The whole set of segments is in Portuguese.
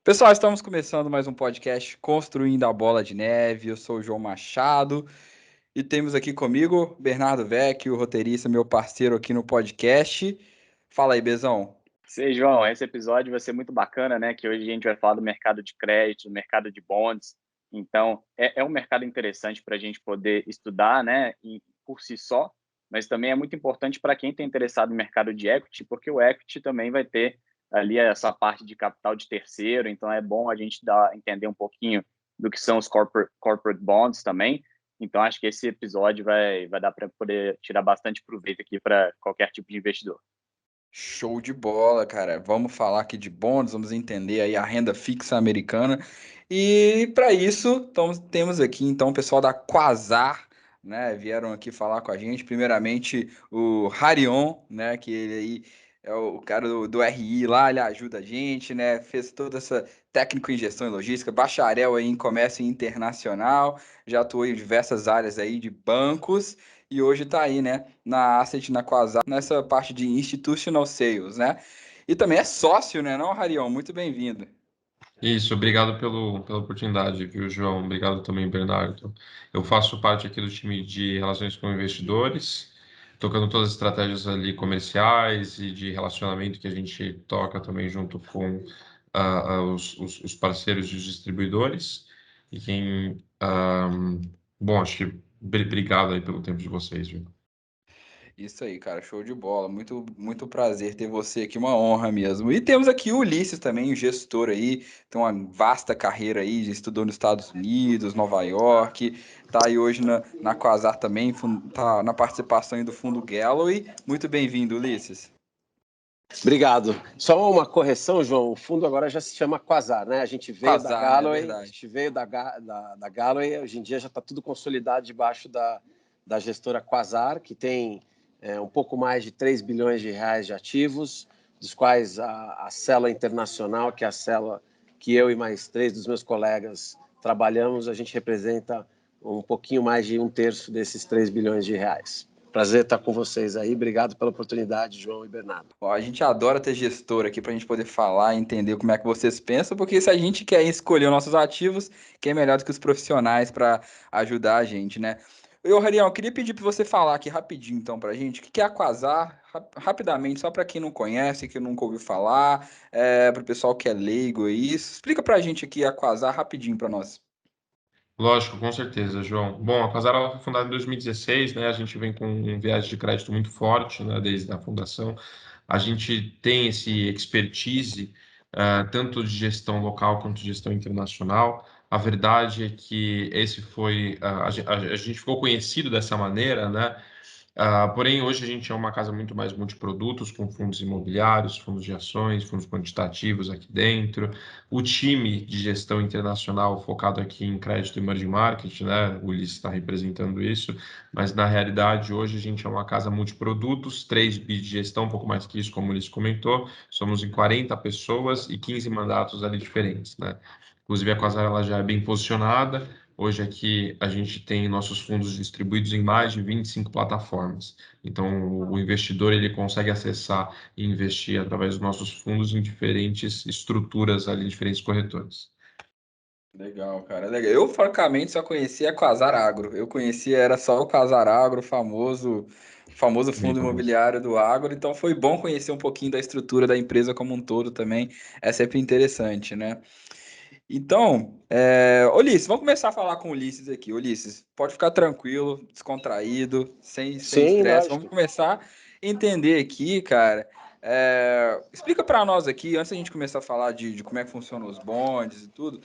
Pessoal, estamos começando mais um podcast Construindo a Bola de Neve. Eu sou o João Machado e temos aqui comigo Bernardo Vecchio, roteirista, meu parceiro aqui no podcast. Fala aí, Bezão. Sei, João, esse episódio vai ser muito bacana, né? Que hoje a gente vai falar do mercado de crédito, do mercado de bonds. Então, é um mercado interessante para a gente poder estudar, né? Por si só, mas também é muito importante para quem está interessado no mercado de equity, porque o equity também vai ter ali essa parte de capital de terceiro. Então, é bom a gente entender um pouquinho do que são os corporate bonds também. Então, acho que esse episódio vai dar para poder tirar bastante proveito aqui para qualquer tipo de investidor. Show de bola, cara. Vamos falar aqui de bonds, vamos entender aí a renda fixa americana. E para isso, temos aqui então o pessoal da Quasar, né? Vieram aqui falar com a gente. Primeiramente, o Harion, né? Que ele aí é o cara do RI lá, ele ajuda a gente, né? Fez toda essa técnico em gestão e logística, bacharel aí em comércio internacional, já atuou em diversas áreas aí de bancos. E hoje está aí, né, na Asset, na Quasar, nessa parte de Institutional Sales, né? E também é sócio, né, não, Rarião? Muito bem-vindo. Isso, obrigado pela oportunidade, viu, João? Obrigado também, Bernardo. Eu faço parte aqui do time de relações com investidores, tocando todas as estratégias ali comerciais e de relacionamento que a gente toca também junto com os parceiros e os distribuidores. E bom, acho que obrigado aí pelo tempo de vocês, viu? Isso aí, cara, show de bola. Muito, muito prazer ter você aqui, uma honra mesmo. E temos aqui o Ulisses também, o gestor aí, tem uma vasta carreira aí, já estudou nos Estados Unidos, Nova York, tá aí hoje na Quasar também, tá na participação aí do Fundo Galloway. Muito bem-vindo, Ulisses. Obrigado. Só uma correção, João. O fundo agora já se chama Quasar, né? A gente veio da Quasar, né? Galloway, a Verdade. gente veio da Galloway. Hoje em dia já está tudo consolidado debaixo da gestora Quasar, que tem um pouco mais de 3 bilhões de reais de ativos, dos quais a célula internacional, que é a célula que eu e mais 3 dos meus colegas trabalhamos, a gente representa um pouquinho mais de 1/3 desses 3 bilhões de reais. Prazer estar com vocês aí. Obrigado pela oportunidade, João e Bernardo. Ó, a gente adora ter gestor aqui para a gente poder falar e entender como é que vocês pensam, porque se a gente quer escolher os nossos ativos, quem é melhor do que os profissionais para ajudar a gente, né? Eu, Rarião, eu queria pedir para você falar aqui rapidinho, então, para a gente, o que é a Quasar, rapidamente, só para quem não conhece, que nunca ouviu falar, para o pessoal que é leigo aí. Explica para a gente aqui a Quasar rapidinho para nós. Lógico, com certeza, João. Bom, a Quasar ela foi fundada em 2016, né? A gente vem com um viés de crédito muito forte, né? Desde a fundação. A gente tem esse expertise, tanto de gestão local quanto de gestão internacional. A verdade é que esse foi, a gente ficou conhecido dessa maneira, né? Porém, hoje a gente é uma casa muito mais multiprodutos, com fundos imobiliários, fundos de ações, fundos quantitativos aqui dentro. O time de gestão internacional focado aqui em crédito e emerging market, né? O Ulisses está representando isso, mas na realidade hoje a gente é uma casa multiprodutos, 3 bi de gestão, um pouco mais que isso, como o Ulisses comentou. Somos em 40 pessoas e 15 mandatos ali diferentes, né? Inclusive a Quasar ela já é bem posicionada. Hoje aqui a gente tem nossos fundos distribuídos em mais de 25 plataformas. Então o investidor ele consegue acessar e investir através dos nossos fundos em diferentes estruturas ali, diferentes corretores. Legal, cara, legal. Eu, francamente, só conhecia a Quasar Agro. Eu conhecia, era só o Quasar Agro, famoso Bem fundo famoso. imobiliário do agro. Então foi bom conhecer um pouquinho da estrutura da empresa como um todo também. É sempre interessante, né? Então, Ulisses, vamos começar a falar com o Ulisses aqui. Ulisses, pode ficar tranquilo, descontraído, sem Sim, estresse. Vamos lógico. começar a entender aqui, cara. Explica para nós aqui, antes da gente começar a falar de como é que funcionam os bondes e tudo,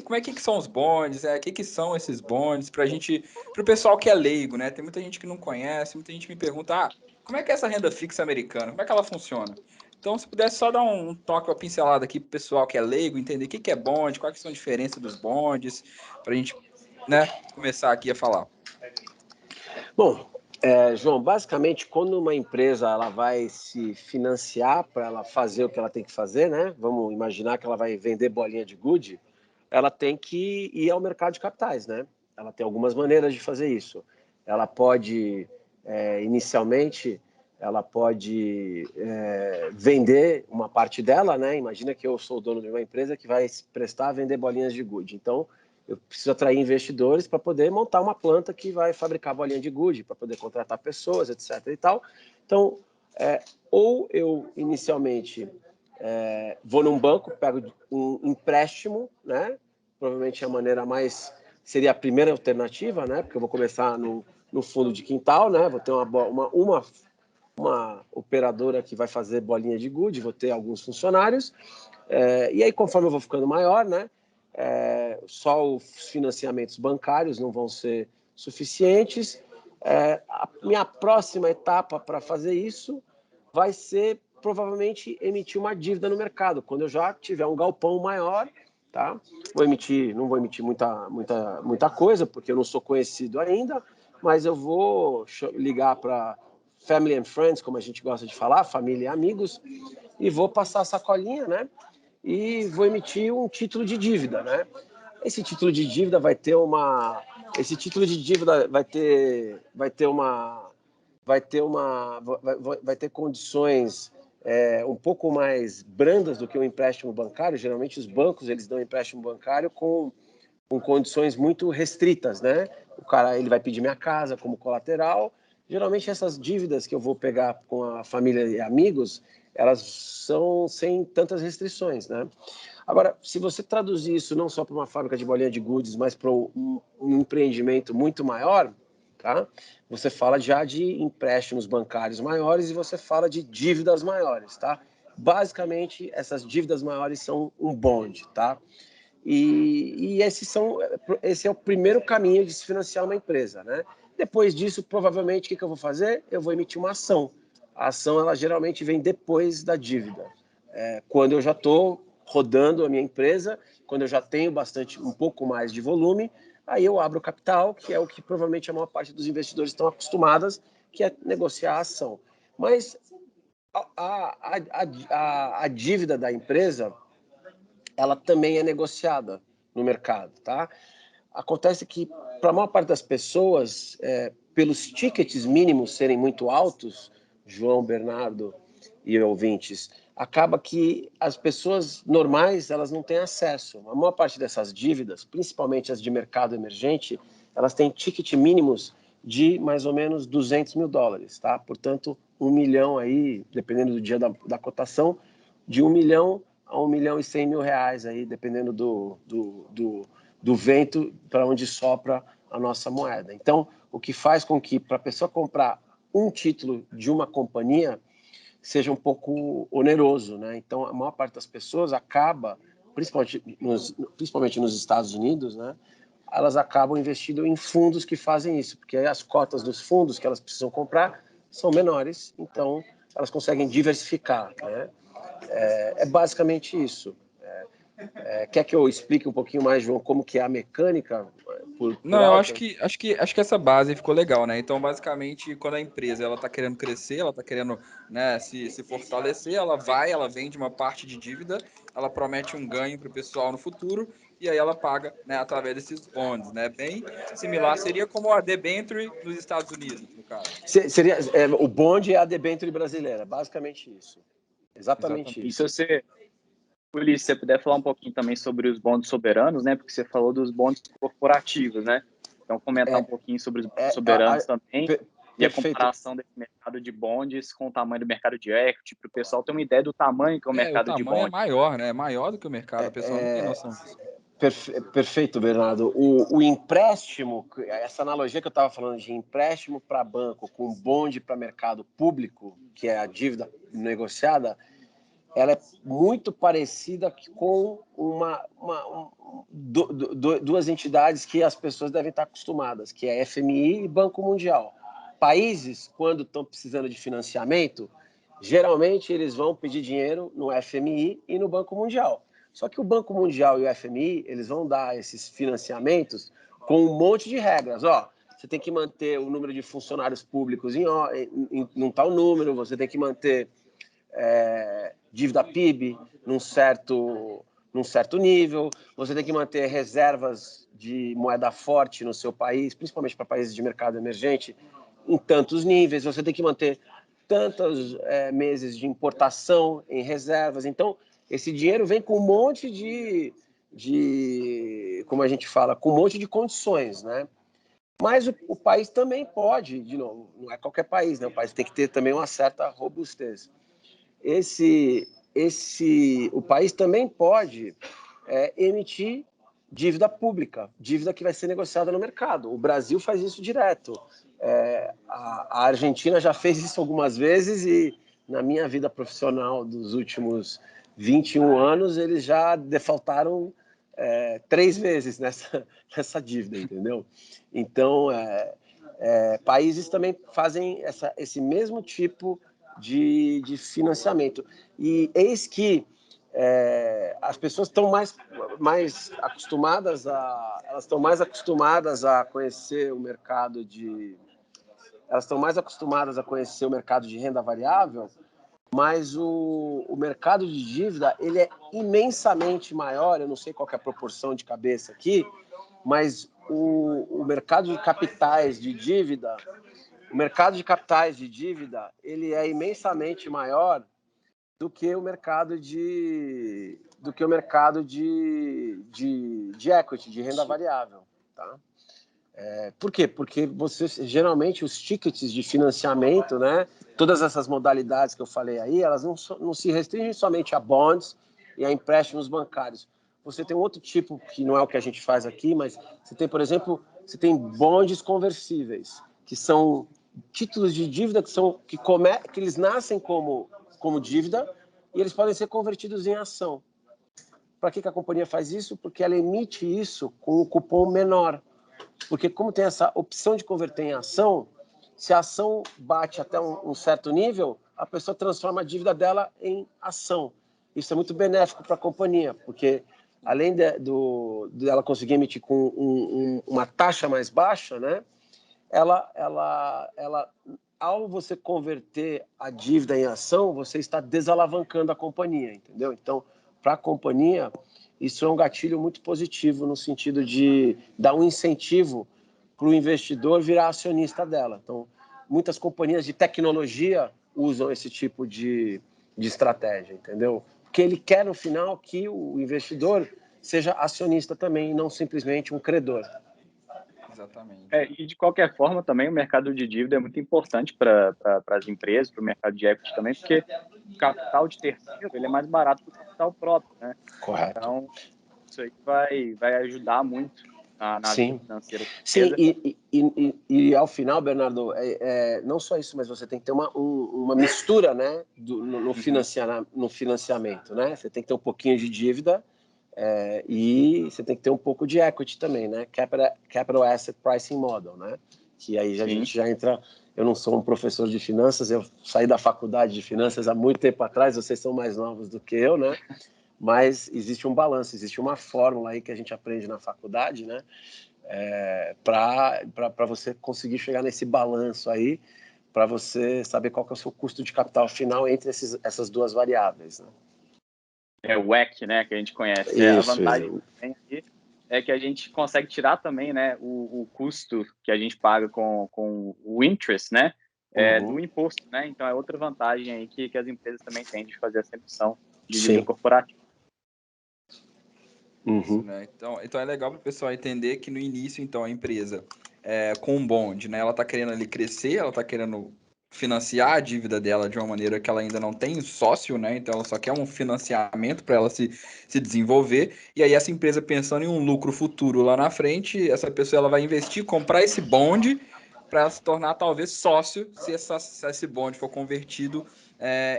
como é que são os bondes, o que são esses bondes, para o pessoal que é leigo, né? Tem muita gente que não conhece, muita gente me pergunta, como é que é essa renda fixa americana? Como é que ela funciona? Então, se pudesse só dar um toque, uma pincelada aqui para o pessoal que é leigo, entender o que é bonde, quais que são as diferenças dos bondes, para a gente, né, começar aqui a falar. Bom, João, basicamente, quando uma empresa ela vai se financiar para ela fazer o que ela tem que fazer, né? Vamos imaginar que ela vai vender bolinha de gude, ela tem que ir ao mercado de capitais, né? Ela tem algumas maneiras de fazer isso. Ela pode, inicialmente, ela pode vender uma parte dela, né? Imagina que eu sou o dono de uma empresa que vai prestar a vender bolinhas de gude. Então, eu preciso atrair investidores para poder montar uma planta que vai fabricar bolinha de gude, para poder contratar pessoas, etc. e tal. Então, ou eu inicialmente vou num banco, pego um empréstimo, né? Provavelmente a maneira mais seria a primeira alternativa, né? Porque eu vou começar no fundo de quintal, né? Vou ter uma operadora que vai fazer bolinha de gude, vou ter alguns funcionários, e aí conforme eu vou ficando maior, né? Só os financiamentos bancários não vão ser suficientes. A minha próxima etapa para fazer isso vai ser provavelmente emitir uma dívida no mercado, quando eu já tiver um galpão maior, tá? Não vou emitir muita coisa, porque eu não sou conhecido ainda, mas eu vou ligar para family and friends, como a gente gosta de falar, família e amigos, e vou passar a sacolinha, né? E vou emitir um título de dívida, né? Esse título de dívida vai ter condições um pouco mais brandas do que o empréstimo bancário. Geralmente os bancos eles dão empréstimo bancário com condições muito restritas, né? O cara ele vai pedir minha casa como colateral. Geralmente essas dívidas que eu vou pegar com a família e amigos, elas são sem tantas restrições, né? Agora, se você traduzir isso não só para uma fábrica de bolinha de gudes, mas para um empreendimento muito maior, tá? Você fala já de empréstimos bancários maiores e você fala de dívidas maiores, tá? Basicamente, essas dívidas maiores são um bond, tá? E esse é o primeiro caminho de se financiar uma empresa, né? Depois disso, provavelmente, o que eu vou fazer? Eu vou emitir uma ação. A ação, ela geralmente vem depois da dívida. Quando eu já estou rodando a minha empresa, quando eu já tenho um pouco mais de volume, aí eu abro o capital, que é o que provavelmente a maior parte dos investidores estão acostumados, que é negociar a ação. Mas a dívida da empresa, ela também é negociada no mercado, tá? Acontece que, para a maior parte das pessoas, pelos tickets mínimos serem muito altos, João, Bernardo e ouvintes, acaba que as pessoas normais elas não têm acesso. A maior parte dessas dívidas, principalmente as de mercado emergente, elas têm ticket mínimos de mais ou menos $200 mil, tá? Portanto, 1 milhão aí, dependendo do dia da cotação, de 1 milhão a 1 milhão e 100 mil reais aí, dependendo do vento para onde sopra a nossa moeda. Então, o que faz com que, para a pessoa comprar um título de uma companhia, seja um pouco oneroso, né? Então, a maior parte das pessoas acaba, principalmente nos Estados Unidos, né? Elas acabam investindo em fundos que fazem isso, porque aí as cotas dos fundos que elas precisam comprar são menores, então elas conseguem diversificar, né? É basicamente isso. Quer que eu explique um pouquinho mais, João, como que é a mecânica por Não, eu alto? acho que essa base ficou legal, né? Então, basicamente, quando a empresa ela está querendo crescer, ela está querendo, né, se fortalecer, ela vende uma parte de dívida, ela promete um ganho para o pessoal no futuro e aí ela paga, né, através desses bonds, né? Bem similar, seria como a debenture nos Estados Unidos, no caso. Seria, o bonde é a debênture brasileira, basicamente isso. Exatamente E isso. Ulisses, se você puder falar um pouquinho também sobre os bonds soberanos, né? Porque você falou dos bonds corporativos, né? Então, comentar um pouquinho sobre os bonds soberanos também e a comparação desse mercado de bonds com o tamanho do mercado de equity, para o pessoal ter uma ideia do tamanho que é o mercado de O tamanho é bonds. maior, né? É maior do que o mercado, o pessoal não tem noção disso. Perfeito, Bernardo. O empréstimo, essa analogia que eu estava falando de empréstimo para banco com bonde para mercado público, que é a dívida negociada, ela é muito parecida com duas entidades que as pessoas devem estar acostumadas, que é FMI e Banco Mundial. Países, quando estão precisando de financiamento, geralmente eles vão pedir dinheiro no FMI e no Banco Mundial. Só que o Banco Mundial e o FMI, eles vão dar esses financiamentos com um monte de regras. Você tem que manter o número de funcionários públicos em tal número, você tem que manter dívida PIB num certo nível, você tem que manter reservas de moeda forte no seu país, principalmente para países de mercado emergente, em tantos níveis, você tem que manter tantos meses de importação em reservas. Então, esse dinheiro vem com um monte de como a gente fala, com um monte de condições, né? Mas o país também pode, de novo, não é qualquer país, né? O país tem que ter também uma certa robustez. O país também pode emitir dívida pública, dívida que vai ser negociada no mercado. O Brasil faz isso direto. A Argentina já fez isso algumas vezes e na minha vida profissional dos últimos 21 anos, eles já defaultaram 3 vezes nessa dívida, entendeu? Então, países também fazem esse mesmo tipo de financiamento. E eis que as pessoas estão mais acostumadas a conhecer o mercado de renda variável, mas o mercado de dívida ele é imensamente maior. Eu não sei qual que é a proporção de cabeça aqui, mas o mercado de capitais de dívida, ele é imensamente maior do que o mercado de equity, de renda variável, tá? Por quê? Porque geralmente os tickets de financiamento, né, todas essas modalidades que eu falei aí, elas não se restringem somente a bonds e a empréstimos bancários. Você tem um outro tipo, que não é o que a gente faz aqui, mas você tem, por exemplo, bonds conversíveis, que são títulos de dívida que eles nascem como dívida e eles podem ser convertidos em ação. Para que a companhia faz isso? Porque ela emite isso com um cupom menor. Porque como tem essa opção de converter em ação, se a ação bate até um certo nível, a pessoa transforma a dívida dela em ação. Isso é muito benéfico para a companhia, porque além de ela conseguir emitir com uma taxa mais baixa, né, ao você converter a dívida em ação, você está desalavancando a companhia, entendeu? Então, para a companhia, isso é um gatilho muito positivo no sentido de dar um incentivo para o investidor virar acionista dela. Então, muitas companhias de tecnologia usam esse tipo de estratégia, entendeu? Porque ele quer, no final, que o investidor seja acionista também, e não simplesmente um credor. Exatamente. E de qualquer forma, também o mercado de dívida é muito importante para as empresas, para o mercado de equity também, porque o capital de terceiro ele é mais barato que o capital próprio, né? Correto. Então, isso aí vai ajudar muito na vida financeira da Sim, empresa. e ao final, Bernardo, não só isso, mas você tem que ter uma mistura, né, no financiamento, né? Você tem que ter um pouquinho de dívida e você tem que ter um pouco de equity também, né? Capital Asset Pricing Model, né? Que aí a gente já entra. Eu não sou um professor de finanças, eu saí da faculdade de finanças há muito tempo atrás, vocês são mais novos do que eu, né? Mas existe um balanço, existe uma fórmula aí que a gente aprende na faculdade, né? Para você conseguir chegar nesse balanço aí, para você saber qual que é o seu custo de capital final entre essas duas variáveis, né? É o WACC, né, que a gente conhece. Isso, a vantagem que tem aqui é que a gente consegue tirar também, né, o custo que a gente paga com o interest, né, do imposto, né? Então é outra vantagem aí que as empresas também têm de fazer essa emissão de dívida corporativa. Isso, né? Então é legal para o pessoal entender que no início, então, a empresa com um bonde, né? Ela está querendo ali crescer, ela está querendo financiar a dívida dela de uma maneira que ela ainda não tem sócio, né? Então ela só quer um financiamento para ela se desenvolver. E aí essa empresa pensando em um lucro futuro lá na frente, essa pessoa ela vai investir, comprar esse bonde para ela se tornar talvez sócio se esse bonde for convertido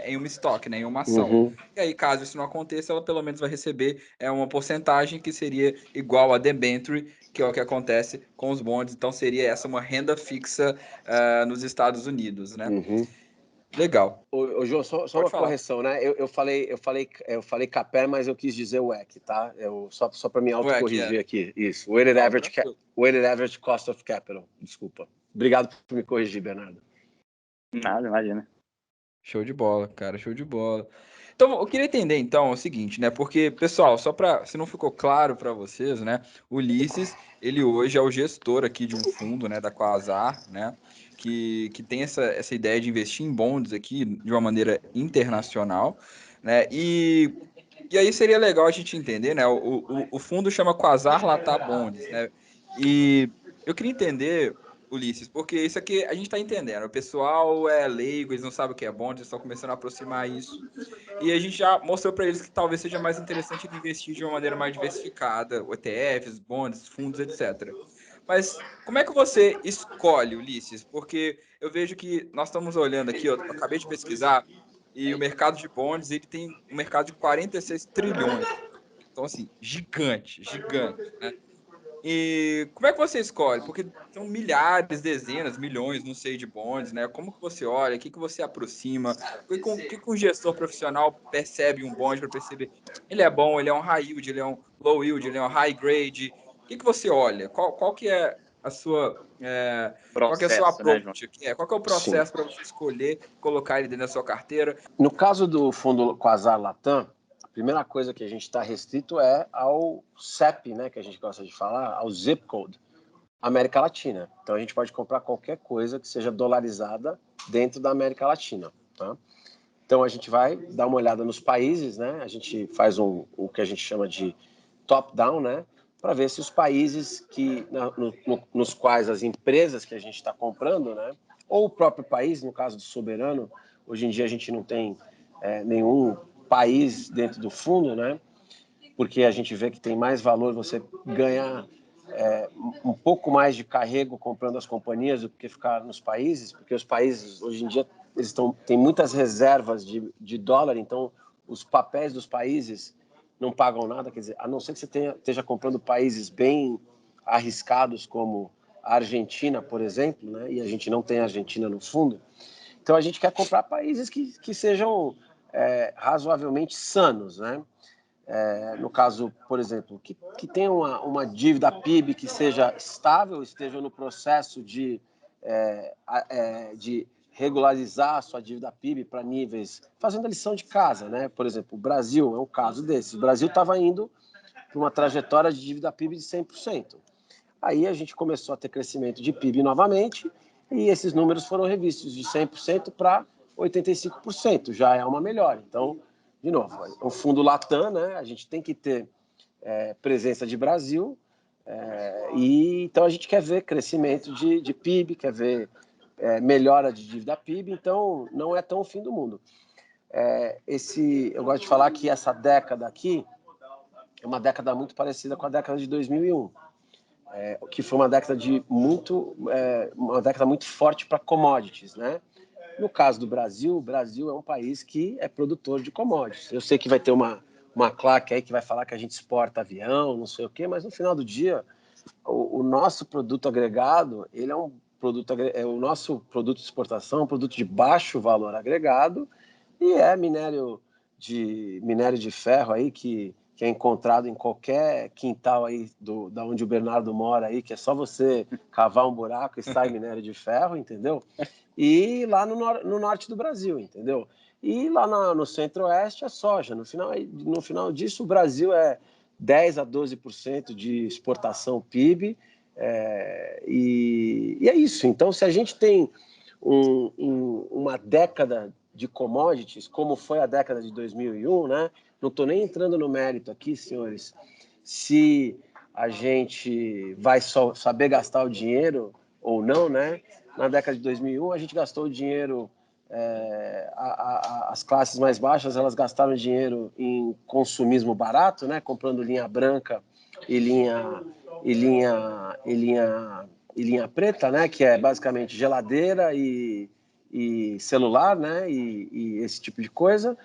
em uma estoque, né? Em uma ação. E aí, caso isso não aconteça, ela pelo menos vai receber uma porcentagem que seria igual a debenture, que é o que acontece com os bondes. Então seria essa uma renda fixa nos Estados Unidos, né? Legal. Ô, João, só uma correção, né? Eu falei CAPE, mas eu quis dizer WACC, tá? Só para me autocorrigir aqui. Isso, Weighted Average Cost of Capital. Desculpa. Obrigado por me corrigir, Bernardo. Nada, imagina. Show de bola, cara, show de bola. Então, eu queria entender, então, o seguinte, né? Porque, pessoal, se não ficou claro para vocês, né? O Ulisses, ele hoje é o gestor aqui de um fundo, né? Da Quasar, né? que tem essa ideia de investir em bonds aqui de uma maneira internacional, né? E aí seria legal a gente entender, né? O fundo chama Quasar Latam Bonds, né? E eu queria entender, Ulisses, porque isso aqui a gente está entendendo. O pessoal é leigo, eles não sabem o que é bonds, eles estão começando a aproximar isso. E a gente já mostrou para eles que talvez seja mais interessante ele investir de uma maneira mais diversificada, ETFs, bonds, fundos, etc. Mas como é que você escolhe, Ulisses? Porque eu vejo que nós estamos olhando aqui, eu acabei de pesquisar, e o mercado de bonds, ele tem um mercado de 46 trilhões. Então, assim, gigante, gigante, né? E como é que você escolhe? Porque são milhares, dezenas, milhões, não sei, de bonds, né? Como que você olha? O que que você aproxima? O que que um gestor profissional percebe um bond para perceber? Ele é bom, ele é um high yield, ele é um low yield, ele é um high grade. O que que você olha? Qual que é a sua, qual que é o seu Processo, né, João? approach aqui? Qual que é o Sim. processo para você escolher colocar ele dentro da sua carteira? No caso do fundo Quasar Latam, a primeira coisa que a gente está restrito é ao CEP, né, que a gente gosta de falar, ao zip code, América Latina. Então a gente pode comprar qualquer coisa que seja dolarizada dentro da América Latina, tá? Então a gente vai dar uma olhada nos países, né? A gente faz o que a gente chama de top-down, né? Para ver se os países nos quais as empresas que a gente está comprando, né? Ou o próprio país, no caso do soberano, hoje em dia a gente não tem nenhum país dentro do fundo, né? Porque a gente vê que tem mais valor você ganhar um pouco mais de carrego comprando as companhias do que ficar nos países, porque os países hoje em dia têm muitas reservas de dólar, então os papéis dos países não pagam nada, quer dizer, a não ser que você esteja comprando países bem arriscados como a Argentina, por exemplo, né? E a gente não tem a Argentina no fundo, então a gente quer comprar países que sejam razoavelmente sanos, né? No caso, por exemplo, que tenha uma dívida PIB que seja estável, esteja no processo de regularizar a sua dívida PIB para níveis, fazendo a lição de casa, né? Por exemplo, o Brasil é um caso desse. O Brasil estava indo para uma trajetória de dívida PIB de 100%. Aí a gente começou a ter crescimento de PIB novamente e esses números foram revistos de 100% para 85%, já é uma melhora. Então, de novo, o fundo Latam, né? A gente tem que ter presença de Brasil e então a gente quer ver crescimento de PIB, quer ver melhora de dívida PIB, então não é tão o fim do mundo. Eu gosto de falar que essa década aqui é uma década muito parecida com a década de 2001. Que foi uma década muito forte para commodities, né? No caso do Brasil, o Brasil é um país que é produtor de commodities. Eu sei que vai ter uma claque aí que vai falar que a gente exporta avião, não sei o quê, mas no final do dia, o nosso produto agregado, ele é o nosso produto de exportação, é um produto de baixo valor agregado e é minério de ferro aí que é encontrado em qualquer quintal aí da onde o Bernardo mora aí, que é só você cavar um buraco e sai minério de ferro, entendeu? E lá no norte do Brasil, entendeu? E lá no centro-oeste é soja. No final disso, o Brasil é 10 a 12% de exportação PIB, e é isso. Então, se a gente tem uma década de commodities, como foi a década de 2001, né? Não estou nem entrando no mérito aqui, senhores, se a gente vai só saber gastar o dinheiro ou não, né? Na década de 2001, a gente gastou o dinheiro, as classes mais baixas, elas gastaram dinheiro em consumismo barato, né? Comprando linha branca e linha preta, né? Que é basicamente geladeira e celular, né? E esse tipo de coisa.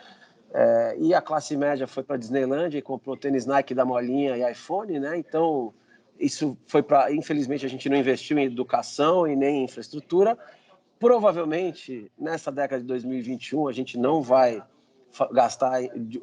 E a classe média foi para Disneylândia e comprou tênis Nike da Molinha e iPhone, né? Então, isso foi para... Infelizmente, a gente não investiu em educação e nem em infraestrutura. Provavelmente, nessa década de 2021, a gente não vai gastar,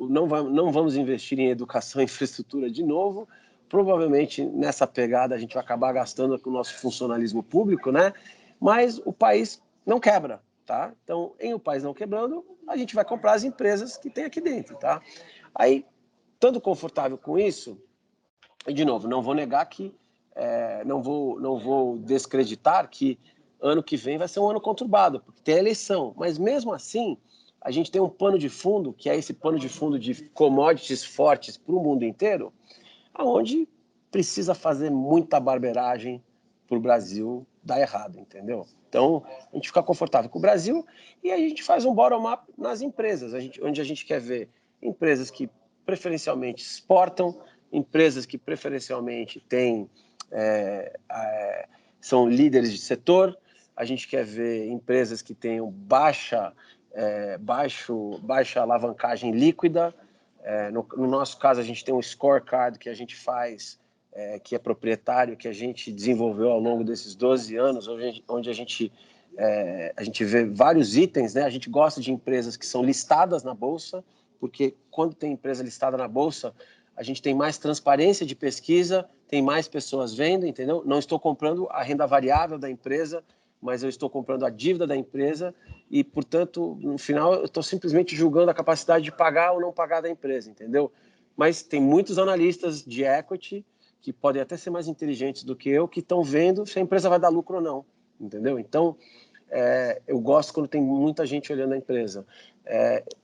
não vamos investir em educação e infraestrutura de novo. Provavelmente, nessa pegada, a gente vai acabar gastando com o nosso funcionalismo público, né? Mas o país não quebra, tá? Então, em o país não quebrando, a gente vai comprar as empresas que tem aqui dentro, tá? Aí, estando confortável com isso, e de novo, não vou negar que, não vou descreditar que ano que vem vai ser um ano conturbado, porque tem a eleição. Mas mesmo assim, a gente tem um pano de fundo, que é esse pano de fundo de commodities fortes para o mundo inteiro, aonde precisa fazer muita barbeiragem para o Brasil dar errado, entendeu? Então, a gente fica confortável com o Brasil e a gente faz um bottom-up nas empresas, onde a gente quer ver empresas que preferencialmente exportam, empresas que preferencialmente têm, são líderes de setor, a gente quer ver empresas que tenham baixa alavancagem líquida. No nosso caso, a gente tem um scorecard que a gente faz, que é proprietário, que a gente desenvolveu ao longo desses 12 anos, onde a gente vê vários itens, né? A gente gosta de empresas que são listadas na Bolsa, porque quando tem empresa listada na Bolsa, a gente tem mais transparência de pesquisa, tem mais pessoas vendo, entendeu? Não estou comprando a renda variável da empresa, mas eu estou comprando a dívida da empresa e, portanto, no final, eu estou simplesmente julgando a capacidade de pagar ou não pagar da empresa, entendeu? Mas tem muitos analistas de equity que podem até ser mais inteligentes do que eu, que estão vendo se a empresa vai dar lucro ou não, entendeu? Então, eu gosto quando tem muita gente olhando a empresa.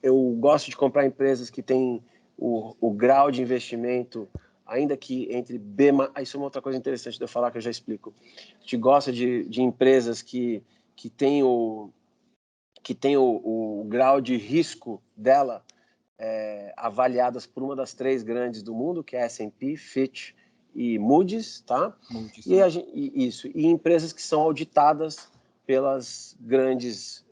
Eu gosto de comprar empresas que têm o grau de investimento, ainda que entre B... Isso é uma outra coisa interessante de eu falar, que eu já explico. A gente gosta de empresas que têm o grau de risco dela avaliadas por uma das 3 grandes do mundo, que é a S&P, Fitch e Moody's, tá? Moody's. E empresas que são auditadas pelas grandes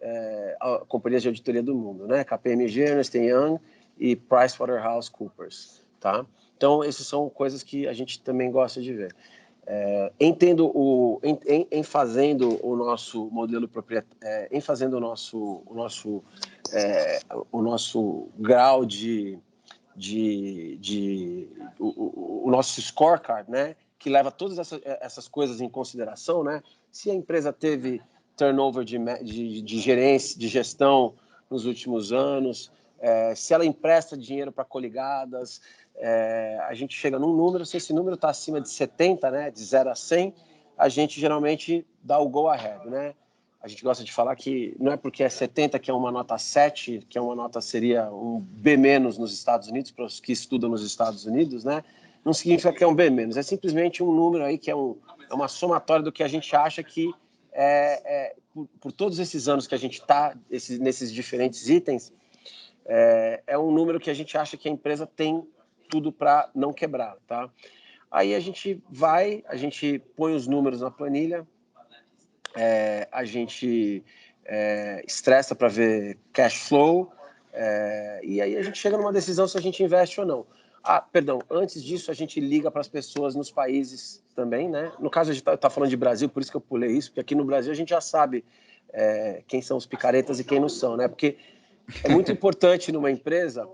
companhias de auditoria do mundo, né? KPMG, Ernst Young e PricewaterhouseCoopers, tá? Então, essas são coisas que a gente também gosta de ver. Em fazendo o nosso modelo proprietário, em fazendo o nosso grau o nosso scorecard, né, que leva todas essas coisas em consideração, né? Se a empresa teve turnover de gerência, de gestão nos últimos anos, se ela empresta dinheiro para coligadas, a gente chega num número, se esse número está acima de 70, né, de 0 a 100, a gente geralmente dá o go ahead, né? A gente gosta de falar que não é porque é 70 que é uma nota 7, que é uma nota, seria um B- nos Estados Unidos, para os que estudam nos Estados Unidos, né? Não significa que é um B-, é simplesmente um número aí que é uma somatória do que a gente acha que, por todos esses anos que a gente está nesses diferentes itens, é um número que a gente acha que a empresa tem tudo para não quebrar, tá? Aí a gente põe os números na planilha, a gente estressa para ver cash flow, e aí a gente chega numa decisão se a gente investe ou não. Perdão, antes disso a gente liga para as pessoas nos países também, né? No caso a gente está falando de Brasil, por isso que eu pulei isso, porque aqui no Brasil a gente já sabe quem são os picaretas e quem não são, né? Porque é muito importante numa empresa,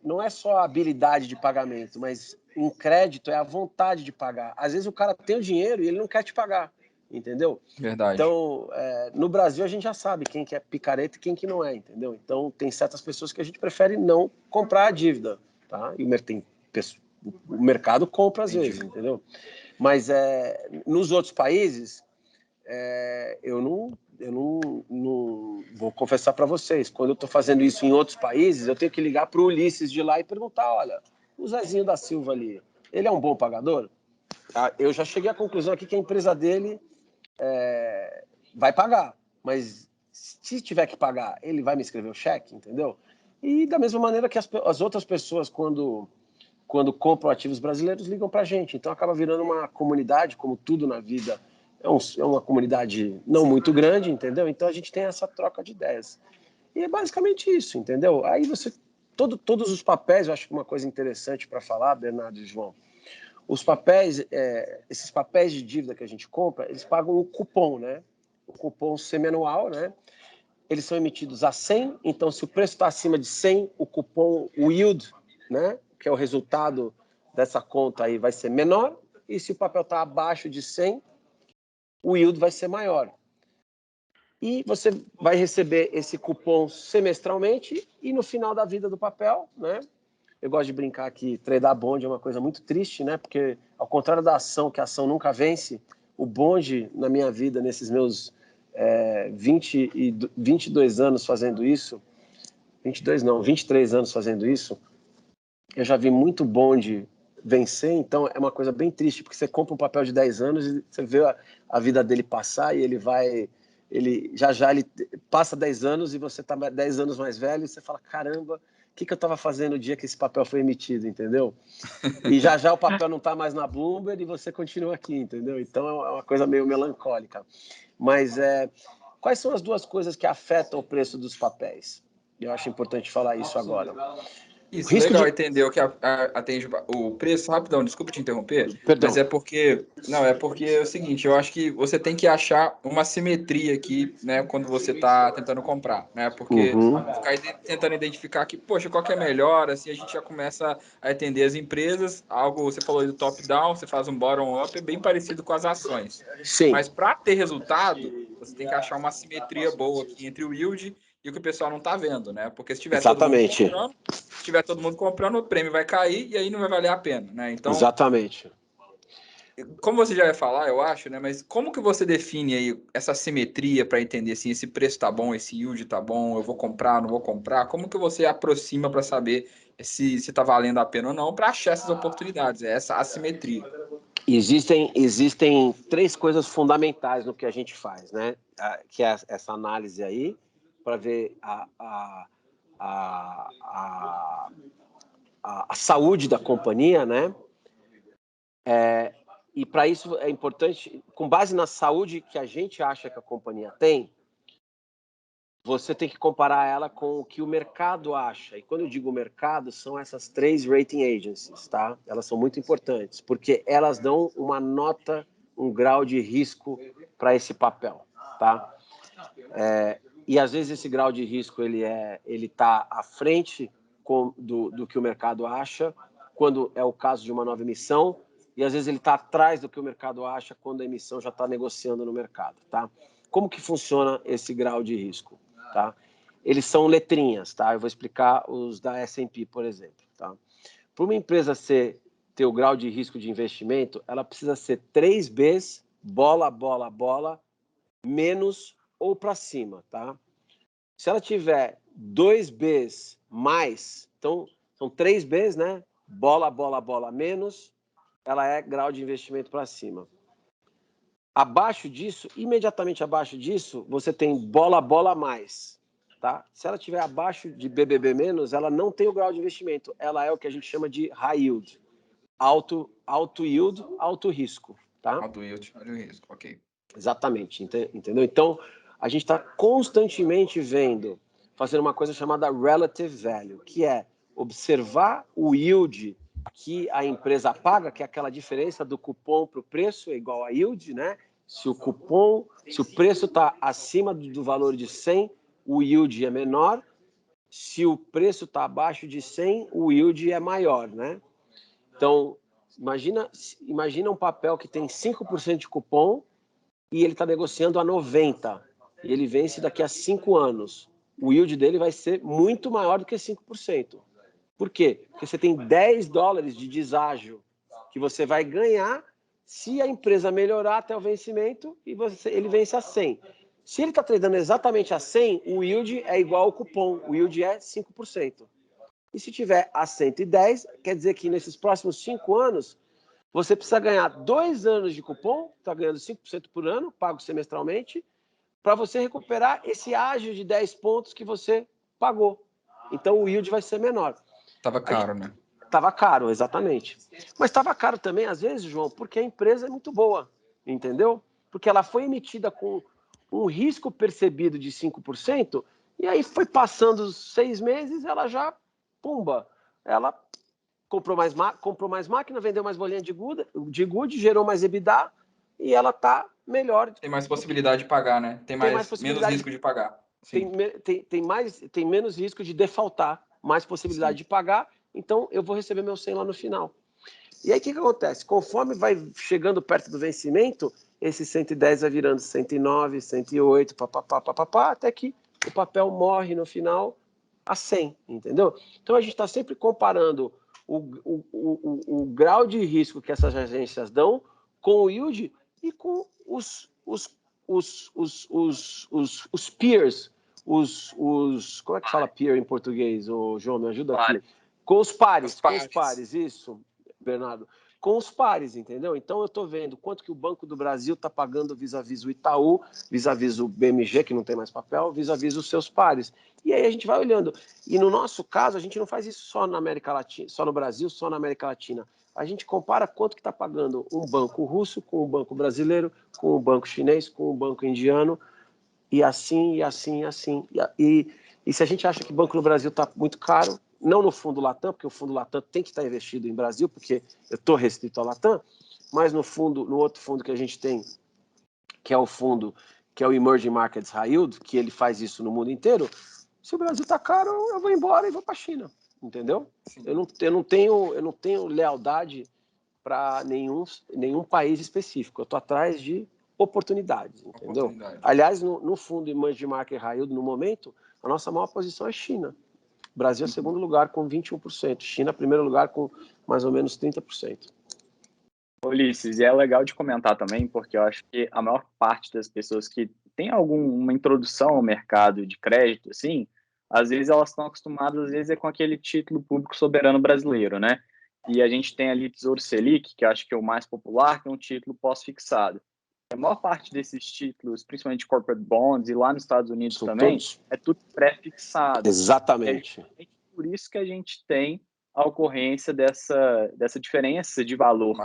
não é só a habilidade de pagamento, mas em crédito é a vontade de pagar. Às vezes o cara tem o dinheiro e ele não quer te pagar, entendeu? Verdade. Então, no Brasil a gente já sabe quem que é picareta e quem que não é, entendeu? Então, tem certas pessoas que a gente prefere não comprar a dívida, tá? E o mercado compra às vezes, entendeu? Mas nos outros países, eu não vou confessar para vocês, quando eu estou fazendo isso em outros países, eu tenho que ligar para o Ulisses de lá e perguntar, olha, o Zezinho da Silva ali, ele é um bom pagador? Eu já cheguei à conclusão aqui que a empresa dele vai pagar, mas se tiver que pagar, ele vai me escrever o cheque, entendeu? E da mesma maneira que as outras pessoas, quando compram ativos brasileiros, ligam para a gente. Então acaba virando uma comunidade, como tudo na vida, é uma comunidade não muito grande, entendeu? Então a gente tem essa troca de ideias. E é basicamente isso, entendeu? Aí todos os papéis, eu acho que uma coisa interessante para falar, Bernardo e João, os papéis, esses papéis de dívida que a gente compra, eles pagam o cupom, né? O cupom semianual, né? Eles são emitidos a 100, então se o preço está acima de 100, o cupom, o yield, né? Que é o resultado dessa conta aí, vai ser menor, e se o papel está abaixo de 100, o yield vai ser maior. E você vai receber esse cupom semestralmente e no final da vida do papel, né? Eu gosto de brincar que tradar bond é uma coisa muito triste, né? Porque ao contrário da ação, que a ação nunca vence, o bonde na minha vida, nesses meus 22 anos fazendo isso, 22 não, 23 anos fazendo isso, eu já vi muito bonde vencer, então é uma coisa bem triste, porque você compra um papel de 10 anos e você vê a vida dele passar e ele já ele passa 10 anos e você está 10 anos mais velho e você fala, caramba, o que eu estava fazendo no dia que esse papel foi emitido, entendeu? E já o papel não está mais na Bloomberg e você continua aqui, entendeu? Então é uma coisa meio melancólica. Mas quais são as duas coisas que afetam o preço dos papéis? Eu acho importante falar isso agora. Isso, Risco legal de... entender o que atende o preço. Rapidão, desculpa te interromper, Perdão. mas é porque é o seguinte, eu acho que você tem que achar uma simetria aqui, né, quando você está tentando comprar, né, porque ficar tentando identificar que, poxa, qual que é melhor, assim, a gente já começa a entender as empresas, algo, você falou aí do top-down, você faz um bottom-up, é bem parecido com as ações. Sim. Mas para ter resultado, você tem que achar uma simetria boa aqui entre o yield e o que o pessoal não está vendo, né, porque se tiver Exatamente. todo mundo comprando, o prêmio vai cair e aí não vai valer a pena, né? Então, exatamente. Como você já vai falar, eu acho, né? Mas como que você define aí essa simetria para entender assim, esse preço tá bom, esse yield tá bom, eu vou comprar, não vou comprar? Como que você aproxima para saber se tá valendo a pena ou não para achar essas oportunidades, essa assimetria? Existem três coisas fundamentais no que a gente faz, né? Que é essa análise aí, para ver a saúde da companhia, né? E para isso é importante, com base na saúde que a gente acha que a companhia tem, você tem que comparar ela com o que o mercado acha. E quando eu digo mercado, são essas três rating agencies, tá? Elas são muito importantes, porque elas dão uma nota, um grau de risco para esse papel, tá? E às vezes esse grau de risco ele tá à frente do que o mercado acha, quando é o caso de uma nova emissão, e às vezes ele está atrás do que o mercado acha quando a emissão já está negociando no mercado, tá? Como que funciona esse grau de risco, tá? Eles são letrinhas, tá? Eu vou explicar os da S&P, por exemplo, tá? Para uma empresa ter o grau de risco de investimento, ela precisa ser 3 Bs, bola, bola, bola, menos ou para cima, tá? Se ela tiver 2 Bs mais, então são 3 Bs, né? Bola, bola, bola menos, ela é grau de investimento para cima. Abaixo disso, imediatamente abaixo disso, você tem bola, bola mais, tá? Se ela tiver abaixo de BBB menos, ela não tem o grau de investimento, ela é o que a gente chama de high yield, alto yield, alto risco, tá? Alto yield, alto risco, ok. Exatamente, entendeu? Então, a gente está constantemente fazendo uma coisa chamada relative value, que é observar o yield que a empresa paga, que é aquela diferença do cupom para o preço, é igual a yield, né? Se o preço está acima do valor de 100, o yield é menor. Se o preço está abaixo de 100, o yield é maior, né? Então, imagina um papel que tem 5% de cupom e ele está negociando a 90, e ele vence daqui a 5 anos. O yield dele vai ser muito maior do que 5%. Por quê? Porque você tem $10 de deságio que você vai ganhar se a empresa melhorar até o vencimento e ele vence a 100. Se ele está tradando exatamente a 100, o yield é igual ao cupom, o yield é 5%. E se tiver a 110, quer dizer que nesses próximos 5 anos, você precisa ganhar 2 anos de cupom, está ganhando 5% por ano, pago semestralmente, para você recuperar esse ágio de 10 pontos que você pagou. Então, o yield vai ser menor. Tava caro, né? Tava caro, exatamente. Mas estava caro também, às vezes, João, porque a empresa é muito boa, entendeu? Porque ela foi emitida com um risco percebido de 5%, e aí foi passando os 6 meses, ela já, pumba, ela comprou mais máquina, vendeu mais bolinha de good, gerou mais EBITDA, e ela está melhor. Tem mais possibilidade de pagar, né? Tem menos risco de pagar. Tem menos risco de defaultar, mais possibilidade de pagar, então eu vou receber meu 100 lá no final. E aí o que acontece? Conforme vai chegando perto do vencimento, esse 110 vai virando 109, 108, papapá, até que o papel morre no final a 100, entendeu? Então a gente está sempre comparando o grau de risco que essas agências dão com o yield e com os peers, como é que fala peer em português? Ô, João, me ajuda aqui. Com os pares, isso, Bernardo. Com os pares, entendeu? Então, eu estou vendo quanto que o Banco do Brasil está pagando vis-à-vis o Itaú, vis-à-vis o BMG, que não tem mais papel, vis-à-vis os seus pares. E aí a gente vai olhando. E no nosso caso, a gente não faz isso só na América Latina, só no Brasil, só na América Latina. A gente compara quanto que está pagando um banco russo com um banco brasileiro, com um banco chinês, com um banco indiano, e assim, e assim, e assim. E se a gente acha que o banco no Brasil está muito caro, não no fundo Latam, porque o fundo Latam tem que estar investido em Brasil, porque eu estou restrito ao Latam, mas no outro fundo que a gente tem, que é o Emerging Markets High Yield, que ele faz isso no mundo inteiro, se o Brasil está caro, eu vou embora e vou para a China, entendeu? Eu não tenho lealdade para nenhum país específico, eu estou atrás de oportunidades, entendeu? Aliás, no fundo Emerging Market High Yield, no momento, a nossa maior posição é China. Brasil é segundo lugar com 21%. China primeiro lugar com mais ou menos 30%. Ulisses, e é legal de comentar também, porque eu acho que a maior parte das pessoas que tem alguma introdução ao mercado de crédito, assim, às vezes elas estão acostumadas, às vezes é com aquele título público soberano brasileiro, né? E a gente tem ali Tesouro Selic, que eu acho que é o mais popular, que é um título pós-fixado. A maior parte desses títulos, principalmente corporate bonds, e lá nos Estados Unidos também, é tudo pré-fixado. Exatamente. É por isso que a gente tem a ocorrência dessa diferença de valor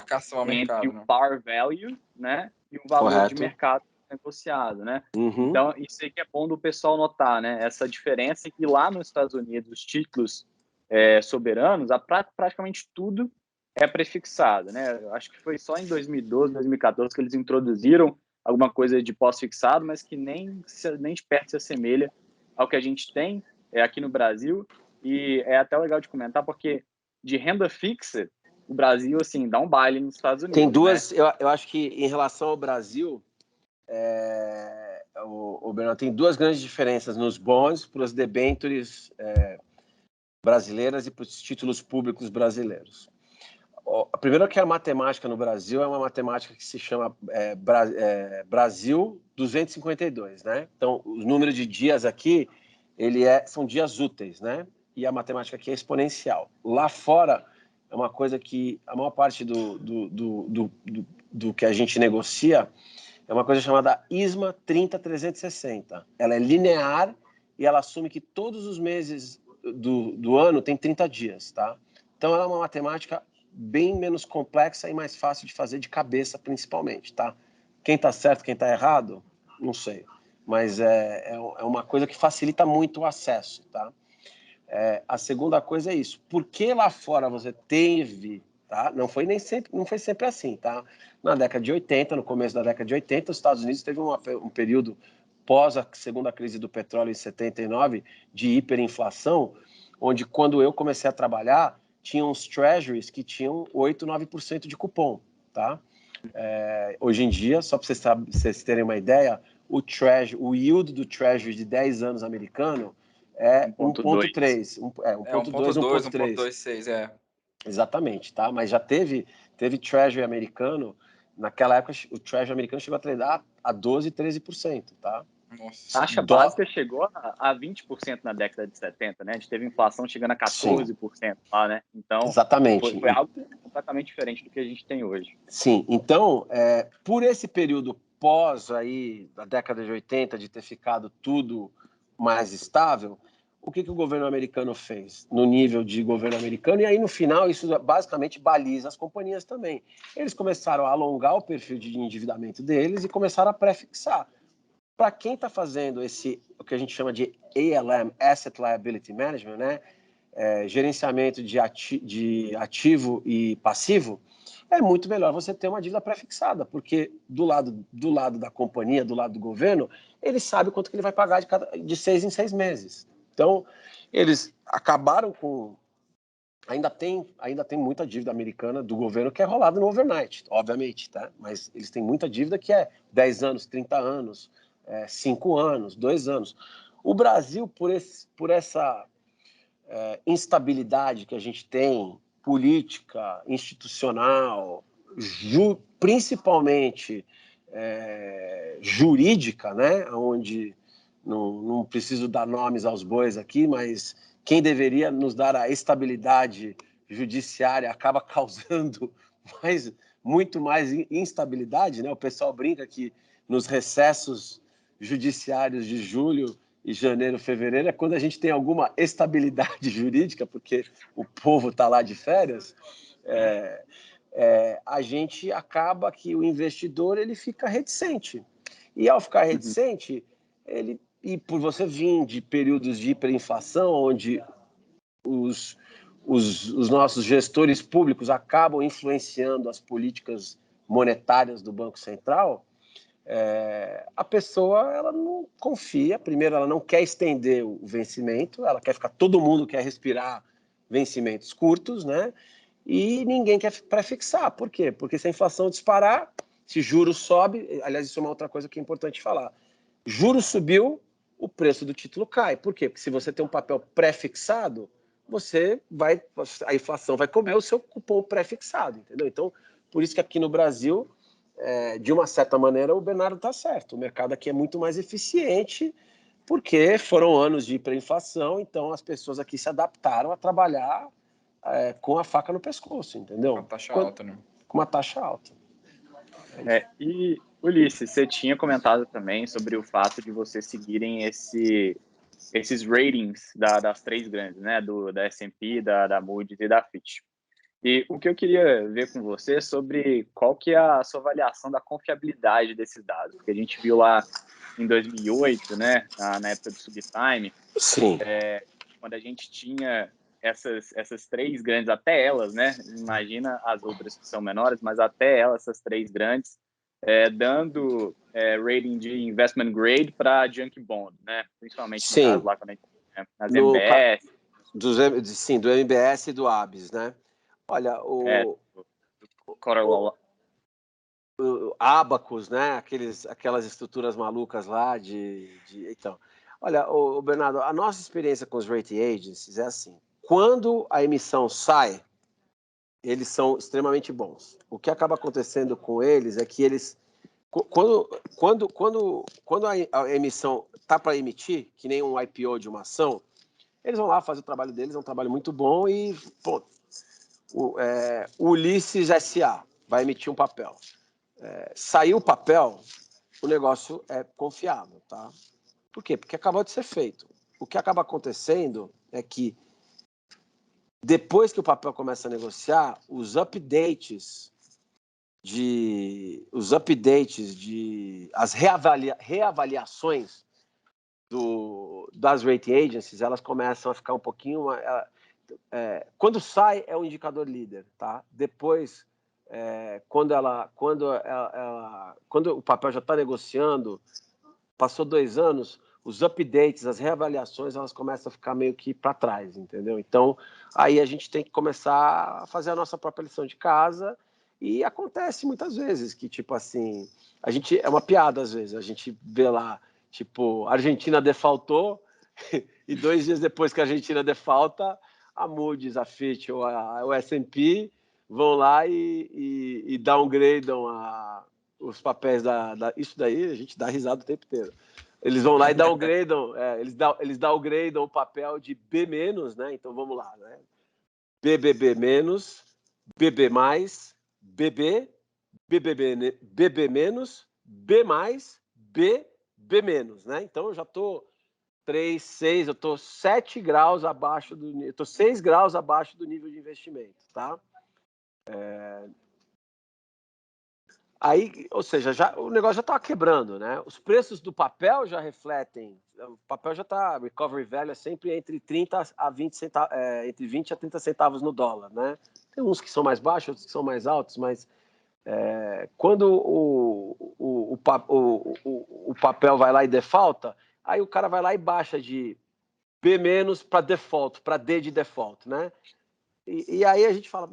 entre o par value, né, e o valor de mercado negociado, né? Então, isso aí que é bom do pessoal notar, né? Essa diferença que lá nos Estados Unidos, os títulos soberanos, praticamente tudo é prefixado, né? Eu acho que foi só em 2012, 2014 que eles introduziram alguma coisa de pós-fixado, mas que nem de perto se assemelha ao que a gente tem aqui no Brasil. E é até legal de comentar, porque de renda fixa, o Brasil, assim, dá um baile nos Estados Unidos. Tem duas, né? eu acho que em relação ao Brasil, o Bernardo, tem duas grandes diferenças nos bonds para as debêntures brasileiras e para os títulos públicos brasileiros. Primeiro que a matemática no Brasil é uma matemática que se chama Brasil 252, né? Então, os números de dias aqui, são dias úteis, né? E a matemática aqui é exponencial. Lá fora, é uma coisa que a maior parte do que a gente negocia é uma coisa chamada ISMA 30360. Ela é linear e ela assume que todos os meses do ano tem 30 dias, tá? Então, ela é uma matemática bem menos complexa e mais fácil de fazer de cabeça, principalmente, tá? Quem tá certo, quem tá errado, não sei. Mas é uma coisa que facilita muito o acesso, tá? A segunda coisa é isso. Por que lá fora você teve, tá? Não foi sempre assim, tá? Na década de 80, no começo da década de 80, os Estados Unidos teve um período pós a segunda crise do petróleo em 79 de hiperinflação, onde quando eu comecei a trabalhar, tinha uns treasuries que tinham 8, 9% de cupom, tá? Hoje em dia, só para vocês terem uma ideia, o yield do treasury de 10 anos americano é 1,3. 1,2, 1,26, Exatamente, tá? Mas já teve treasury americano, naquela época o treasury americano chegou a tradar a 12, 13%, tá? Nossa. A taxa básica chegou a 20% na década de 70, né? A gente teve inflação chegando a 14% lá, né? Então, exatamente. Foi algo completamente diferente do que a gente tem hoje. Sim, então, por esse período pós aí da década de 80, de ter ficado tudo mais estável, o que o governo americano fez no nível de governo americano? E aí, no final, isso basicamente baliza as companhias também. Eles começaram a alongar o perfil de endividamento deles e começaram a prefixar. Para quem está fazendo o que a gente chama de ALM, Asset Liability Management, né? Gerenciamento de ativo e passivo, é muito melhor você ter uma dívida pré-fixada, porque do lado da companhia, do lado do governo, ele sabe quanto que ele vai pagar de 6 em 6 meses. Então, eles acabaram com... Ainda tem muita dívida americana do governo que é rolada no overnight, obviamente, tá? Mas eles têm muita dívida que é 10 anos, 30 anos, 5 anos, 2 anos. O Brasil, por essa instabilidade que a gente tem, política, institucional, principalmente jurídica, né? Onde não preciso dar nomes aos bois aqui, mas quem deveria nos dar a estabilidade judiciária acaba causando muito mais instabilidade, né? O pessoal brinca que nos recessos judiciários de julho e janeiro, fevereiro, é quando a gente tem alguma estabilidade jurídica, porque o povo está lá de férias, a gente acaba que o investidor ele fica reticente. E ao ficar reticente, e por você vir de períodos de hiperinflação, onde os nossos gestores públicos acabam influenciando as políticas monetárias do Banco Central, a pessoa ela não confia. Primeiro, ela não quer estender o vencimento, ela quer ficar, todo mundo quer respirar vencimentos curtos, né? E ninguém quer pré-fixar. Por quê? Porque se a inflação disparar, se juros sobe, aliás, isso é uma outra coisa que é importante falar. Juros subiu, o preço do título cai. Por quê? Porque se você tem um papel pré-fixado, a inflação vai comer o seu cupom pré-fixado, entendeu? Então, por isso que aqui no Brasil, de uma certa maneira, o Bernardo está certo. O mercado aqui é muito mais eficiente, porque foram anos de hiperinflação, então as pessoas aqui se adaptaram a trabalhar com a faca no pescoço, entendeu? Com a taxa alta, né? Com uma taxa alta. E, Ulisses, você tinha comentado também sobre o fato de vocês seguirem esses ratings das três grandes, né? Da S&P, da Moody's e da Fitch. E o que eu queria ver com você é sobre qual que é a sua avaliação da confiabilidade desses dados. Porque a gente viu lá em 2008, né, na época do subprime, quando a gente tinha essas três grandes, até elas, né, imagina as outras que são menores, mas até elas, essas três grandes, dando rating de investment grade para junk bond, né, principalmente no caso lá quando a gente, nas MBS. Sim, do MBS e do ABS, né? Olha, o Abacus, né? Aquelas estruturas malucas lá então, olha, o Bernardo, a nossa experiência com os rating agencies é assim: quando a emissão sai, eles são extremamente bons. O que acaba acontecendo com eles é que eles, quando a emissão tá para emitir, que nem um IPO de uma ação, eles vão lá fazer o trabalho deles, é um trabalho muito bom e pô, o Ulisses S.A. vai emitir um papel. Saiu o papel, o negócio é confiável, tá? Por quê? Porque acabou de ser feito. O que acaba acontecendo é que depois que o papel começa a negociar, os updates as reavaliações das rating agencies, elas começam a ficar um pouquinho... quando sai, é o indicador líder, tá? Depois, quando o papel já está negociando, passou 2 anos, os updates, as reavaliações, elas começam a ficar meio que para trás, entendeu? Então, aí a gente tem que começar a fazer a nossa própria lição de casa, e acontece muitas vezes que, tipo assim, é uma piada às vezes, a gente vê lá, tipo, a Argentina defaultou, e 2 dias depois que a Argentina defalta, a Moody's, a Fitch ou o S&P vão lá e downgradam os papéis isso daí a gente dá risada o tempo inteiro. Eles vão lá e downgradam, eles downgradam o papel de B-, né? Então vamos lá, né? BBB-, BB+, BB, BBB-, BB-, B+, BB-, né? Então eu já estou 3, 6, eu estou 7 graus abaixo eu estou 6 graus abaixo do nível de investimento, tá? Aí, ou seja, o negócio já está quebrando, né? Os preços do papel já refletem, o papel já está, recovery value é sempre entre 30 a 20 centavos, entre 20 a 30 centavos no dólar, né? Tem uns que são mais baixos, outros que são mais altos, mas quando o papel vai lá e defaulta, aí o cara vai lá e baixa de B- para default, para D de default, né? E aí a gente fala,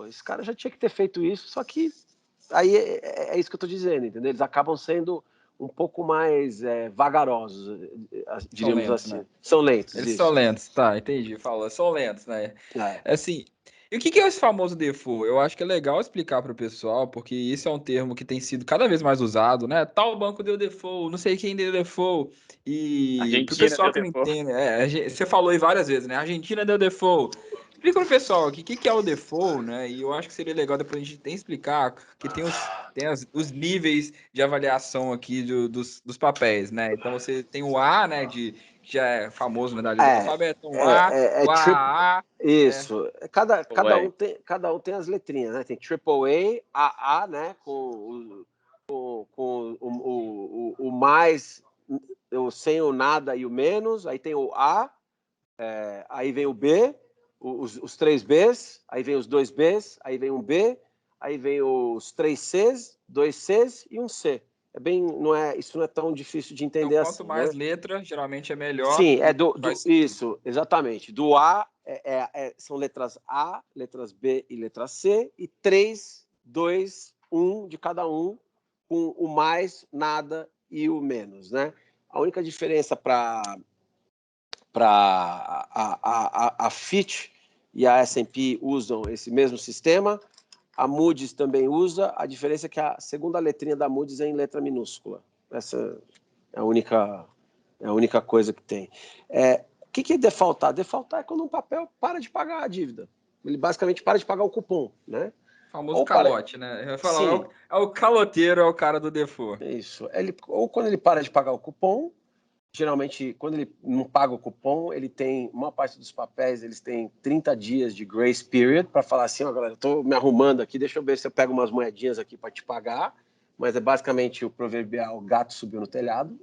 esse cara já tinha que ter feito isso, só que aí é isso que eu estou dizendo, entendeu? Eles acabam sendo um pouco mais vagarosos, diríamos lentos, assim. né? São lentos, Eles isso. são lentos, tá, entendi. Falou, são lentos, né? Assim, E o que é esse famoso default? Eu acho que é legal explicar para o pessoal, porque isso é um termo que tem sido cada vez mais usado, né? Tal banco deu default, não sei quem deu default. E para o Argentina pessoal deu que não default. entende, você falou aí várias vezes, né? A Argentina deu default. Explica para o pessoal aqui o que é o default, né? E eu acho que seria legal depois a gente tem que explicar que os níveis de avaliação aqui dos papéis, né? Então você tem o A, né? Que já é famoso na lei do alfabeto, então o AAA. Isso. Ué, Cada um tem as letrinhas, né? Tem AAA, AA, né? Com o mais, o sem o nada e o menos. Aí tem o A, aí vem o B, os três Bs, aí vem os dois Bs, aí vem um B, aí vem os três Cs, dois Cs e um C. Isso não é tão difícil de Então, entender quanto assim, mais né? letra, geralmente é melhor Sim, e faz sentido. isso, exatamente. Do A são letras A, letras B e letra C, e 3, 2, 1 de cada um, com o mais, nada e o menos, né? A única diferença para a Fitch e a S&P usam esse mesmo sistema, a Moody's também usa, a diferença é que a segunda letrinha da Moody's é em letra minúscula. Essa é a única coisa que tem. O que é defaultar? Defaultar é quando um papel para de pagar a dívida. Ele basicamente para de pagar o cupom, né? O famoso Ou para... calote, né? Eu ia falar, Sim, é o caloteiro, é o cara do default. isso. Ou quando ele para de pagar o cupom, geralmente, quando ele não paga o cupom, ele tem, uma parte dos papéis, eles têm 30 dias de grace period para falar assim, ó, galera, eu tô me arrumando aqui, deixa eu ver se eu pego umas moedinhas aqui para te pagar, mas é basicamente o proverbial gato subiu no telhado.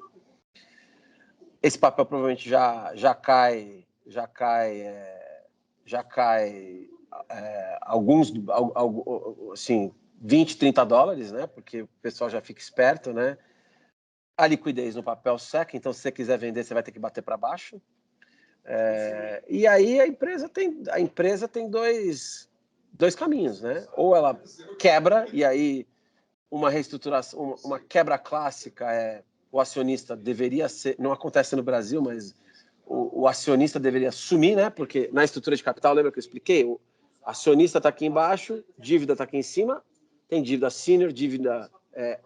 Esse papel provavelmente já cai alguns, assim, 20, 30 dólares, né? Porque o pessoal já fica esperto, né? A liquidez no papel seca, então se você quiser vender, você vai ter que bater para baixo. E aí a empresa tem dois caminhos, né? Ou ela quebra, e aí uma reestruturação, uma quebra clássica o acionista deveria ser, não acontece no Brasil, mas o acionista deveria sumir, né? Porque na estrutura de capital, lembra que eu expliquei? O acionista está aqui embaixo, dívida está aqui em cima, tem dívida senior, dívida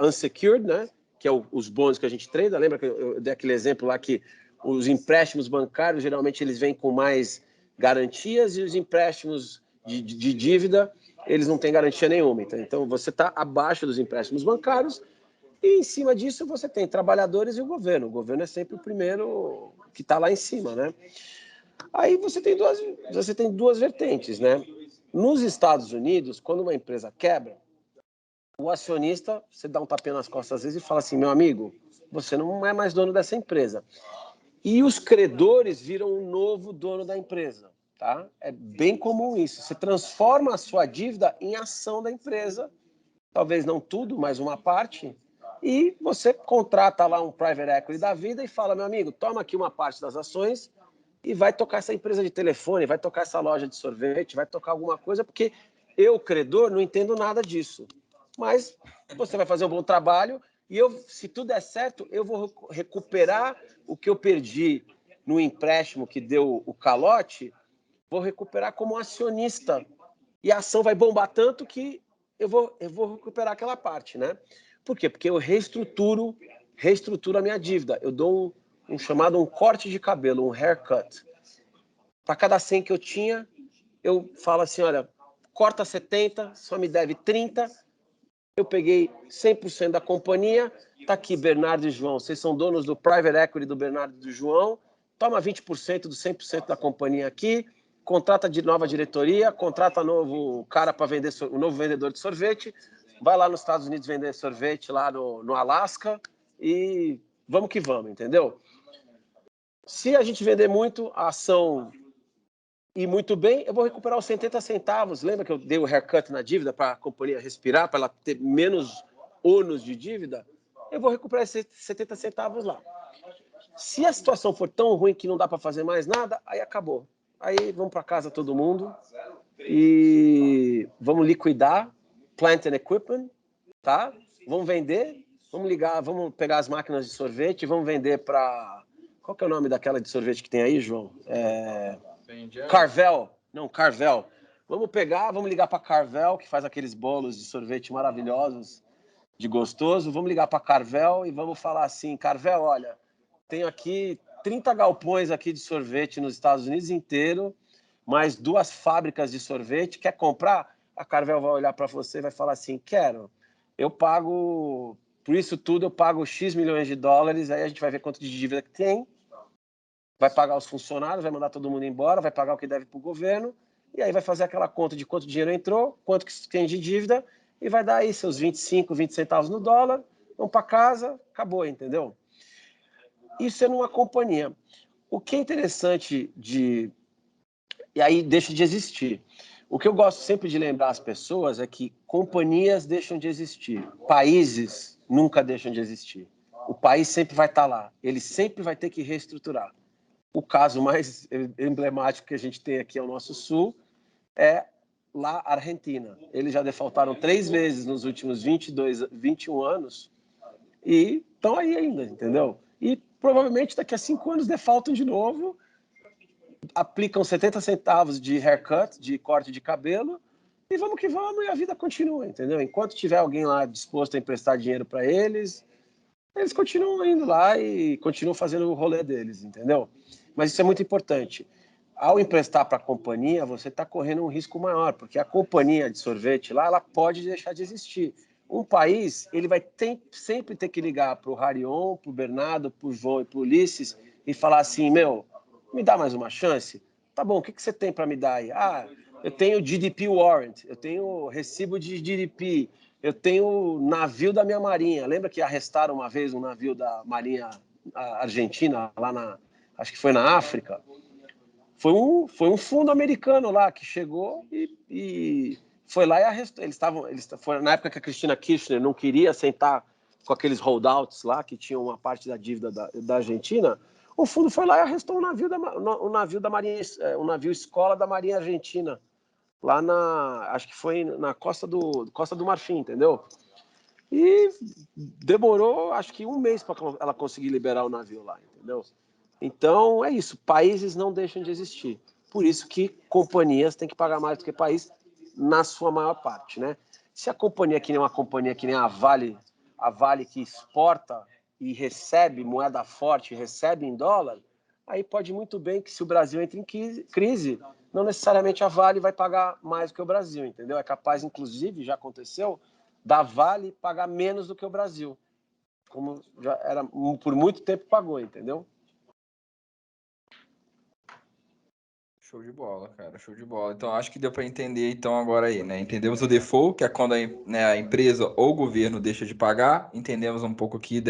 unsecured, né? Que é os bônus que a gente trade. Lembra que eu dei aquele exemplo lá que os empréstimos bancários, geralmente, eles vêm com mais garantias e os empréstimos de dívida, eles não têm garantia nenhuma. Então, você está abaixo dos empréstimos bancários e, em cima disso, você tem trabalhadores e o governo. O governo é sempre o primeiro que está lá em cima, né? Aí você tem duas vertentes, né? Nos Estados Unidos, quando uma empresa quebra, o acionista, você dá um tapinha nas costas às vezes e fala assim, meu amigo, você não é mais dono dessa empresa. E os credores viram um novo dono da empresa, tá? É bem comum isso. Você transforma a sua dívida em ação da empresa, talvez não tudo, mas uma parte, e você contrata lá um private equity da vida e fala, meu amigo, toma aqui uma parte das ações e vai tocar essa empresa de telefone, vai tocar essa loja de sorvete, vai tocar alguma coisa, porque eu, credor, não entendo nada disso. Mas você vai fazer um bom trabalho e se tudo der certo, eu vou recuperar o que eu perdi no empréstimo que deu o calote, vou recuperar como acionista. E a ação vai bombar tanto que eu vou recuperar aquela parte, né? Por quê? Porque eu reestruturo a minha dívida. Eu dou um chamado um corte de cabelo, um haircut. Para cada 100 que eu tinha, eu falo assim, olha, corta 70, só me deve 30, eu peguei 100% da companhia, tá aqui Bernardo e João, vocês são donos do private equity do Bernardo e do João, toma 20% do 100% da companhia aqui, contrata de nova diretoria, contrata novo cara para vender, um novo vendedor de sorvete, vai lá nos Estados Unidos vender sorvete lá no Alasca e vamos que vamos, entendeu? Se a gente vender muito, a ação ir muito bem, eu vou recuperar os 70 centavos. Lembra que eu dei o haircut na dívida para a companhia respirar, para ela ter menos ônus de dívida? Eu vou recuperar esses 70 centavos lá. Se a situação for tão ruim que não dá para fazer mais nada, aí acabou. Aí vamos para casa todo mundo e vamos liquidar plant and equipment, tá? Vamos vender, vamos pegar as máquinas de sorvete, vamos vender para... Qual que é o nome daquela de sorvete que tem aí, João? Carvel. Não, Carvel. Vamos ligar para a Carvel, que faz aqueles bolos de sorvete maravilhosos, de gostoso. Vamos ligar para a Carvel e vamos falar assim, Carvel, olha, tenho aqui 30 galpões aqui de sorvete nos Estados Unidos inteiro, mais 2 fábricas de sorvete. Quer comprar? A Carvel vai olhar para você e vai falar assim, quero. Eu pago, por isso tudo, eu pago X milhões de dólares, aí a gente vai ver quanto de dívida que tem, vai pagar os funcionários, vai mandar todo mundo embora, vai pagar o que deve para o governo, e aí vai fazer aquela conta de quanto dinheiro entrou, quanto que tem de dívida, e vai dar aí seus 25, 20 centavos no dólar, vão para casa, acabou, entendeu? Isso é numa companhia. O que é interessante e aí deixa de existir. O que eu gosto sempre de lembrar às pessoas é que companhias deixam de existir, países nunca deixam de existir. O país sempre vai estar lá, ele sempre vai ter que reestruturar. O caso mais emblemático que a gente tem aqui ao nosso sul é lá a Argentina. Eles já defaultaram 3 vezes nos últimos 21 anos e estão aí ainda, entendeu? E provavelmente daqui a 5 anos defaultam de novo, aplicam 70 centavos de haircut, de corte de cabelo, e vamos que vamos, e a vida continua, entendeu? Enquanto tiver alguém lá disposto a emprestar dinheiro para eles continuam indo lá e continuam fazendo o rolê deles, entendeu? Mas isso é muito importante. Ao emprestar para a companhia, você está correndo um risco maior, porque a companhia de sorvete lá, ela pode deixar de existir. Um país, ele vai sempre ter que ligar para o Harion, para o Bernardo, para o João e para o Ulisses e falar assim, meu, me dá mais uma chance? Tá bom, o que você tem para me dar aí? Ah, eu tenho GDP Warrant, eu tenho recibo de GDP, eu tenho o navio da minha marinha. Lembra que arrestaram uma vez um navio da marinha argentina, acho que foi na África? Foi um fundo americano lá que chegou e foi lá e arrestou. Foi na época que a Cristina Kirchner não queria sentar com aqueles holdouts lá, que tinham uma parte da dívida da Argentina. O fundo foi lá e arrestou um navio da Marinha, um navio escola da Marinha Argentina, lá acho que foi na Costa do Marfim, entendeu? E demorou, acho que 1 mês para ela conseguir liberar o navio lá, entendeu? Então, é isso. Países não deixam de existir. Por isso que companhias têm que pagar mais do que país, na sua maior parte, né? Se a companhia que nem uma companhia que nem a Vale que exporta e recebe moeda forte, recebe em dólar, aí pode muito bem que se o Brasil entra em crise, não necessariamente a Vale vai pagar mais do que o Brasil, entendeu? É capaz, inclusive, já aconteceu, da Vale pagar menos do que o Brasil, como já era por muito tempo pagou, entendeu? Show de bola, cara, show de bola. Então, acho que deu para entender então agora aí, né? Entendemos o default, que é quando a empresa ou o governo deixa de pagar. Entendemos um pouco aqui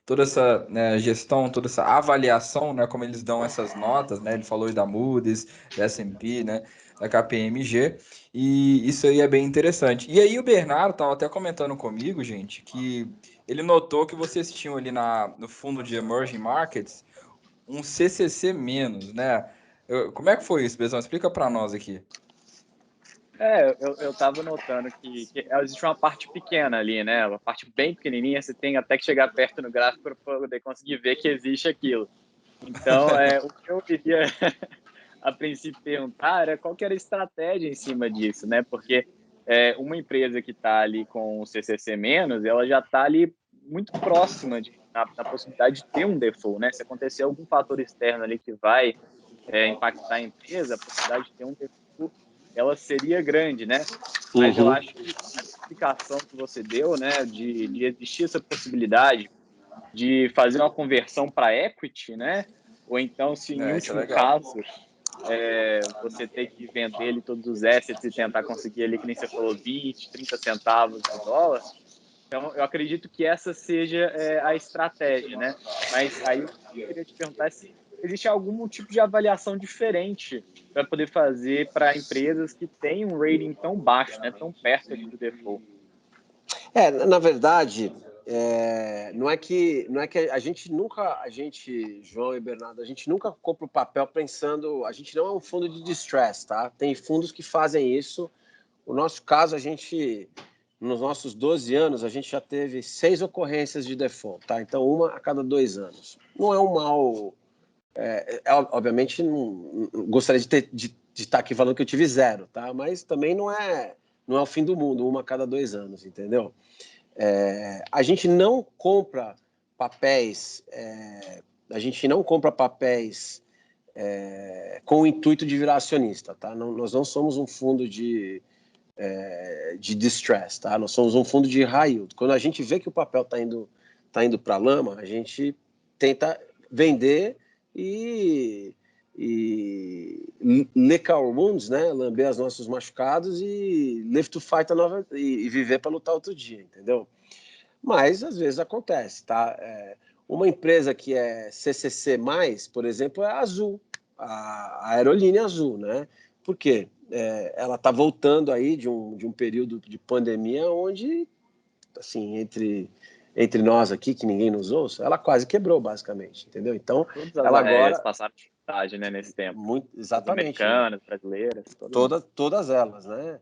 toda essa, né, gestão, toda essa avaliação, né? Como eles dão essas notas, né? Ele falou aí da Moody's, da S&P, né? Da KPMG. E isso aí é bem interessante. E aí o Bernardo estava até comentando comigo, gente, que ele notou que vocês tinham ali no fundo de Emerging Markets um CCC menos, né? Como é que foi isso, Bezão? Explica para nós aqui. Eu tava notando que existe uma parte pequena ali, né? Uma parte bem pequenininha, você tem até que chegar perto no gráfico para poder conseguir ver que existe aquilo. Então, o que eu queria a princípio perguntar era qual que era a estratégia em cima disso, né? Porque uma empresa que está ali com o CCC menos, ela já está ali muito próxima da possibilidade de ter um default, né? Se acontecer algum fator externo ali que vai impactar a empresa, a possibilidade de ter um default, ela seria grande, né? Mas eu acho que a explicação que você deu, né, de existir essa possibilidade de fazer uma conversão para equity, né? Ou então, se em Isso é último legal. caso você ter que vender ele todos os assets e tentar conseguir ali, que nem você falou, 20, 30 centavos no dólar. Então, eu acredito que essa seja a estratégia, né? Mas aí eu queria te perguntar se existe algum tipo de avaliação diferente para poder fazer para empresas que têm um rating tão baixo, né? Tão perto ali do default. Na verdade, não é que João e Bernardo, a gente nunca compra o papel pensando, a gente não é um fundo de distress, tá? Tem fundos que fazem isso. No nosso caso, nos nossos 12 anos, a gente já teve 6 ocorrências de default, tá? Então, uma a cada 2 anos. Não é um mal... obviamente, não, gostaria de estar aqui falando que eu tive 0, tá? Mas também não é o fim do mundo, uma a cada 2 anos, entendeu? A gente não compra papéis, com o intuito de virar acionista, tá? Nós não somos um fundo de distress, tá? Nós somos um fundo de high yield. Quando a gente vê que o papel está indo para a lama, a gente tenta vender e lick our wounds, né? Lamber os nossos machucados e live to fight e viver para lutar outro dia, entendeu? Mas às vezes acontece, tá? Uma empresa que é CCC+, por exemplo, é a Azul, a aerolínea Azul, né? Por quê? Ela está voltando aí de um período de pandemia onde, assim, entre nós aqui, que ninguém nos ouça, ela quase quebrou, basicamente, entendeu? Então, Todas as ela aéreas agora... passaram dificuldade, né, nesse tempo. Exatamente. As americanas, brasileiras, todas elas, né?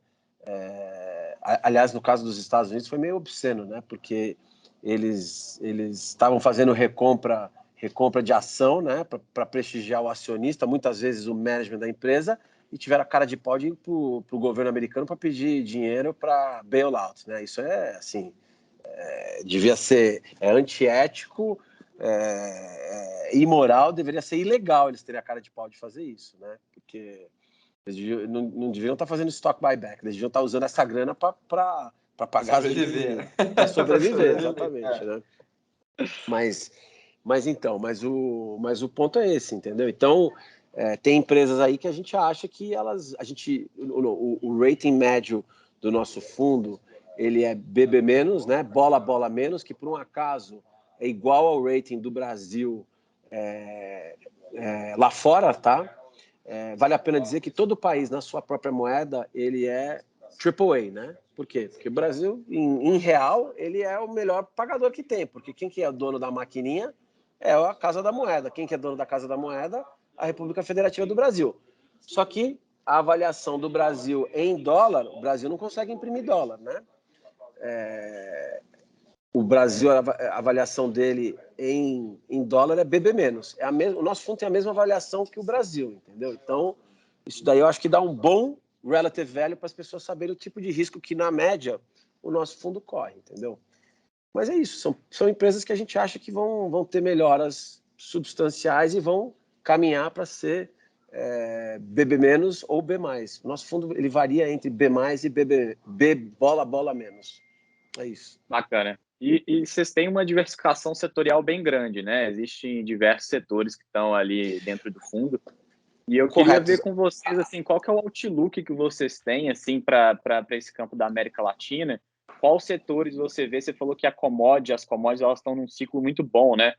Aliás, no caso dos Estados Unidos foi meio obsceno, né? Porque eles estavam fazendo recompra de ação, né? Para prestigiar o acionista, muitas vezes o management da empresa, e tiveram a cara de pau de ir para o governo americano para pedir dinheiro para bailout, né? Isso assim, devia ser antiético, imoral, deveria ser ilegal eles terem a cara de pau de fazer isso, né? Porque eles não deveriam estar fazendo stock buyback, eles deviam estar usando essa grana para pagar sobreviver. Para sobreviver, exatamente, né? Mas o ponto é esse, entendeu? Então, tem empresas aí que a gente acha que o rating médio do nosso fundo, ele é BB-, né? Bola menos, que por um acaso é igual ao rating do Brasil lá fora, tá? Vale a pena dizer que todo país, na sua própria moeda, ele é AAA, né? Por quê? Porque o Brasil, em real, ele é o melhor pagador que tem, porque quem que é o dono da maquininha é a Casa da Moeda. Quem que é dono da Casa da Moeda? A República Federativa do Brasil. Só que a avaliação do Brasil em dólar, o Brasil não consegue imprimir dólar, né? O Brasil, a avaliação dele em dólar é BB-. O nosso fundo tem a mesma avaliação que o Brasil, entendeu? Então, isso daí eu acho que dá um bom relative value para as pessoas saberem o tipo de risco que, na média, o nosso fundo corre, entendeu? Mas é isso, são empresas que a gente acha que vão ter melhoras substanciais e vão caminhar para ser BB- ou B+. O nosso fundo ele varia entre B+ e B bola menos. É isso. Bacana. E vocês têm uma diversificação setorial bem grande, né? Existem diversos setores que estão ali dentro do fundo. E eu queria ver com vocês, assim, qual que é o outlook que vocês têm, assim, para esse campo da América Latina? Quais setores você vê? Você falou que as commodities, elas estão num ciclo muito bom, né?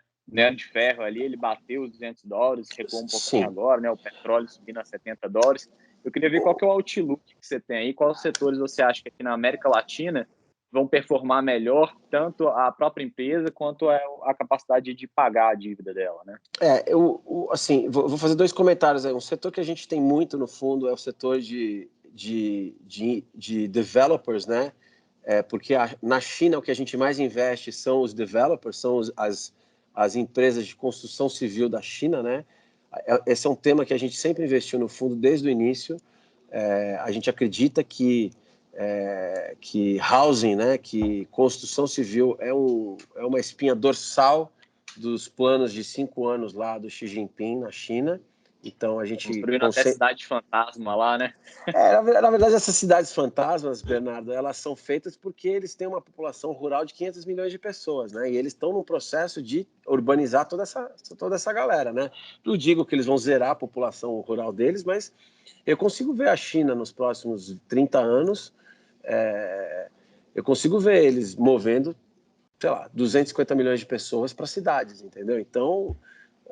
De ferro ali, ele bateu os $200, recuou um pouquinho agora, né? O petróleo subindo a $70. Eu queria ver qual que é o outlook que você tem aí, quais setores você acha que aqui na América Latina vão performar melhor, tanto a própria empresa quanto a capacidade de pagar a dívida dela, né? Assim, vou fazer 2 comentários aí. Um setor que a gente tem muito no fundo é o setor de developers, né? Porque na China o que a gente mais investe são os developers, são as empresas de construção civil da China, né? Esse é um tema que a gente sempre investiu no fundo desde o início. A gente acredita que housing, né, que construção civil é uma espinha dorsal dos planos de 5 anos lá do Xi Jinping na China. Então a gente construindo até cidade fantasma lá, né? Na verdade, essas cidades fantasmas, Bernardo, elas são feitas porque eles têm uma população rural de 500 milhões de pessoas, né? E eles estão num processo de urbanizar toda essa galera, né? Não digo que eles vão zerar a população rural deles, mas eu consigo ver a China nos próximos 30 anos, eu consigo ver eles movendo, sei lá, 250 milhões de pessoas para cidades, entendeu? Então,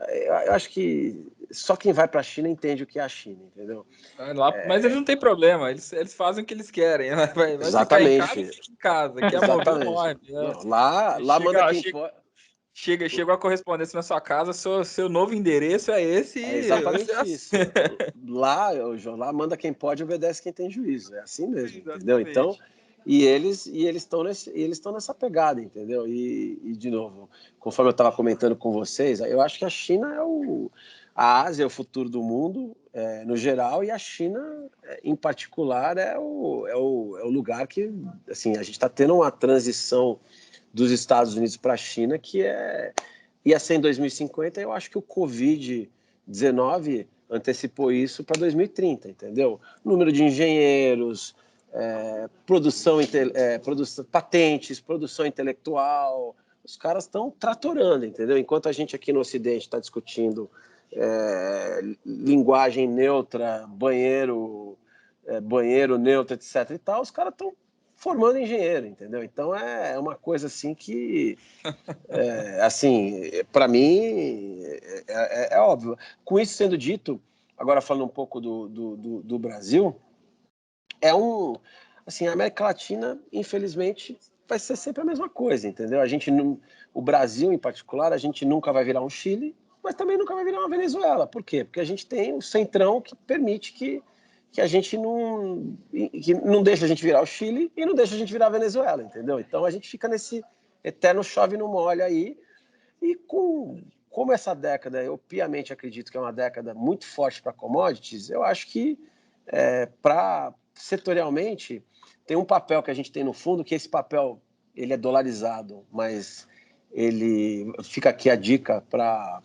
eu acho que só quem vai para a China entende o que é a China, entendeu? Mas eles não têm problema, eles fazem o que eles querem. Vai ficar em casa, fica em casa. Aqui a mão de obra. Lá manda quem pode. Chegou a correspondência na sua casa, seu novo endereço é esse. É exatamente isso. Lá manda quem pode, obedece quem tem juízo. É assim mesmo, entendeu? Então, e eles estão nessa pegada, entendeu? E de novo, conforme eu estava comentando com vocês, eu acho que a China A Ásia é o futuro do mundo, no geral, e a China, em particular, é o lugar que, assim, a gente está tendo uma transição dos Estados Unidos para a China que ia ser em 2050. Eu acho que o Covid-19 antecipou isso para 2030, entendeu? Número de engenheiros, produção, patentes, produção intelectual, os caras estão tratorando, entendeu? Enquanto a gente aqui no Ocidente está discutindo linguagem neutra, banheiro neutro, etc. e tal, os caras estão formando engenheiro, entendeu? Então é uma coisa assim que, assim, para mim é óbvio. Com isso sendo dito, agora falando um pouco do Brasil, assim, a América Latina, infelizmente, vai ser sempre a mesma coisa, entendeu? O Brasil, em particular, a gente nunca vai virar um Chile, mas também nunca vai virar uma Venezuela. Por quê? Porque a gente tem o centrão que permite que a gente não deixa a gente virar o Chile e não deixa a gente virar a Venezuela, entendeu? Então a gente fica nesse eterno chove não molha aí. E como essa década, eu piamente acredito que é uma década muito forte para commodities, eu acho que setorialmente tem um papel que a gente tem no fundo, que esse papel ele é dolarizado, mas ele fica aqui a dica para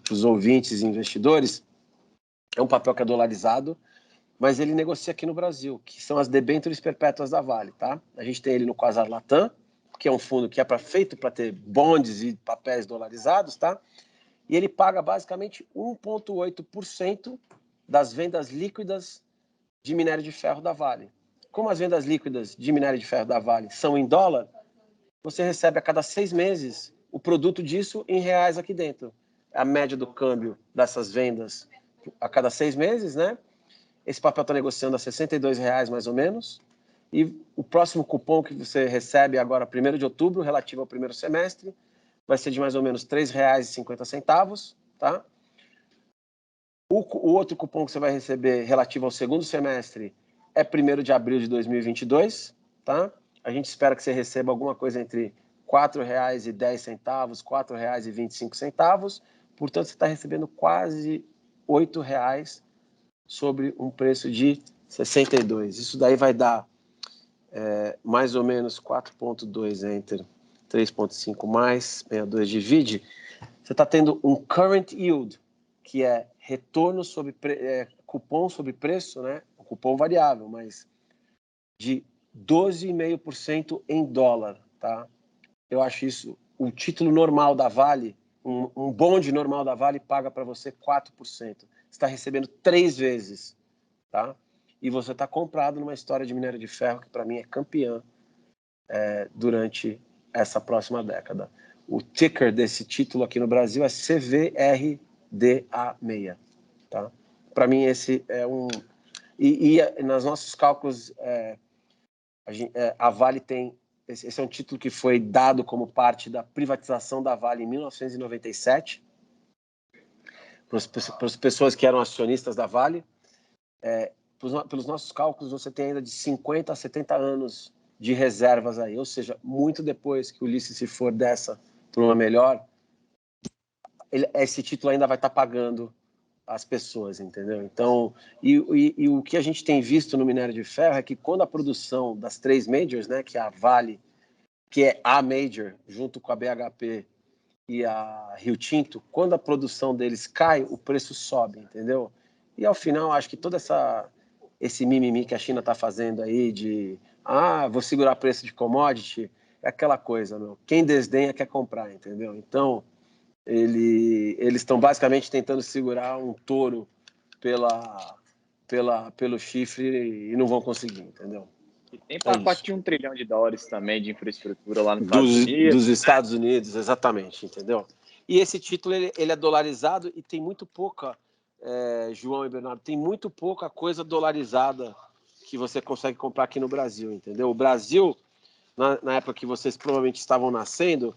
os ouvintes e investidores. É um papel que é dolarizado, mas ele negocia aqui no Brasil, que são as debêntures perpétuas da Vale, tá? A gente tem ele no Quasar Latam, que é um fundo que feito para ter bonds e papéis dolarizados, tá? E ele paga basicamente 1,8% das vendas líquidas de minério de ferro da Vale. Como as vendas líquidas de minério de ferro da Vale são em dólar, você recebe a cada 6 meses o produto disso em reais aqui dentro. A média do câmbio dessas vendas a cada 6 meses, né? Esse papel está negociando a R$62 mais ou menos. E o próximo cupom que você recebe agora, 1º de outubro, relativo ao primeiro semestre, vai ser de mais ou menos R$3,50, tá? O outro cupom que você vai receber relativo ao segundo semestre é 1º de abril de 2022, tá? A gente espera que você receba alguma coisa entre R$4,10, R$4,25. Portanto, você está recebendo quase R$8 sobre um preço de 62. Isso daí vai dar mais ou menos 4,2 entre 3,5 mais 62 divide. Você está tendo um current yield, que é retorno sobre cupom sobre preço, né? O cupom variável, mas de 12,5% em dólar, tá? Eu acho isso, o título normal da Vale, um bonde normal da Vale paga para você 4%. Você está recebendo 3 vezes, tá? E você está comprado numa história de minério de ferro que para mim é campeã durante essa próxima década. O ticker desse título aqui no Brasil é CVRDA6, tá? Para mim esse é um... E nos nossos cálculos, a Vale tem... Esse é um título que foi dado como parte da privatização da Vale em 1997, para as pessoas que eram acionistas da Vale. Pelos nossos cálculos, você tem ainda de 50 a 70 anos de reservas aí, ou seja, muito depois que o Ulisses se for dessa para uma melhor, esse título ainda vai estar pagando as pessoas, entendeu? Então, e o que a gente tem visto no minério de ferro é que quando a produção das 3 majors, né, que é a Vale, que é a major, junto com a BHP e a Rio Tinto, quando a produção deles cai, o preço sobe, entendeu? E ao final, acho que todo esse mimimi que a China está fazendo aí de vou segurar preço de commodity, é aquela coisa, meu. Quem desdenha quer comprar, entendeu? Então, eles estão basicamente tentando segurar um touro pelo chifre e não vão conseguir, entendeu? E tem pacote de $1 trilhão também de infraestrutura lá nos Estados Unidos. Dos Estados Unidos, exatamente, entendeu? E esse título, ele é dolarizado e tem muito pouca, João e Bernardo, tem muito pouca coisa dolarizada que você consegue comprar aqui no Brasil, entendeu? O Brasil, na época que vocês provavelmente estavam nascendo,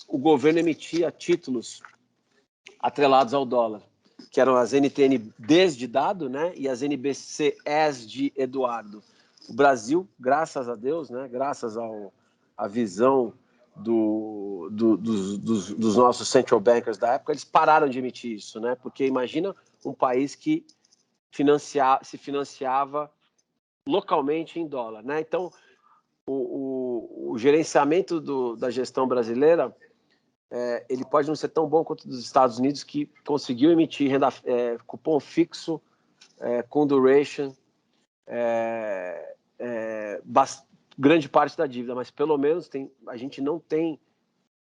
o governo emitia títulos atrelados ao dólar, que eram as NTN-Ds de dado, né, e as NBC-Es de Eduardo. O Brasil, graças a Deus, né, graças à visão dos nossos central bankers da época, eles pararam de emitir isso, né? Porque imagina um país que se financiava localmente em dólar, né? Então, o gerenciamento da gestão brasileira, ele pode não ser tão bom quanto dos Estados Unidos, que conseguiu emitir cupom fixo, com duration, grande parte da dívida, mas pelo menos a gente não tem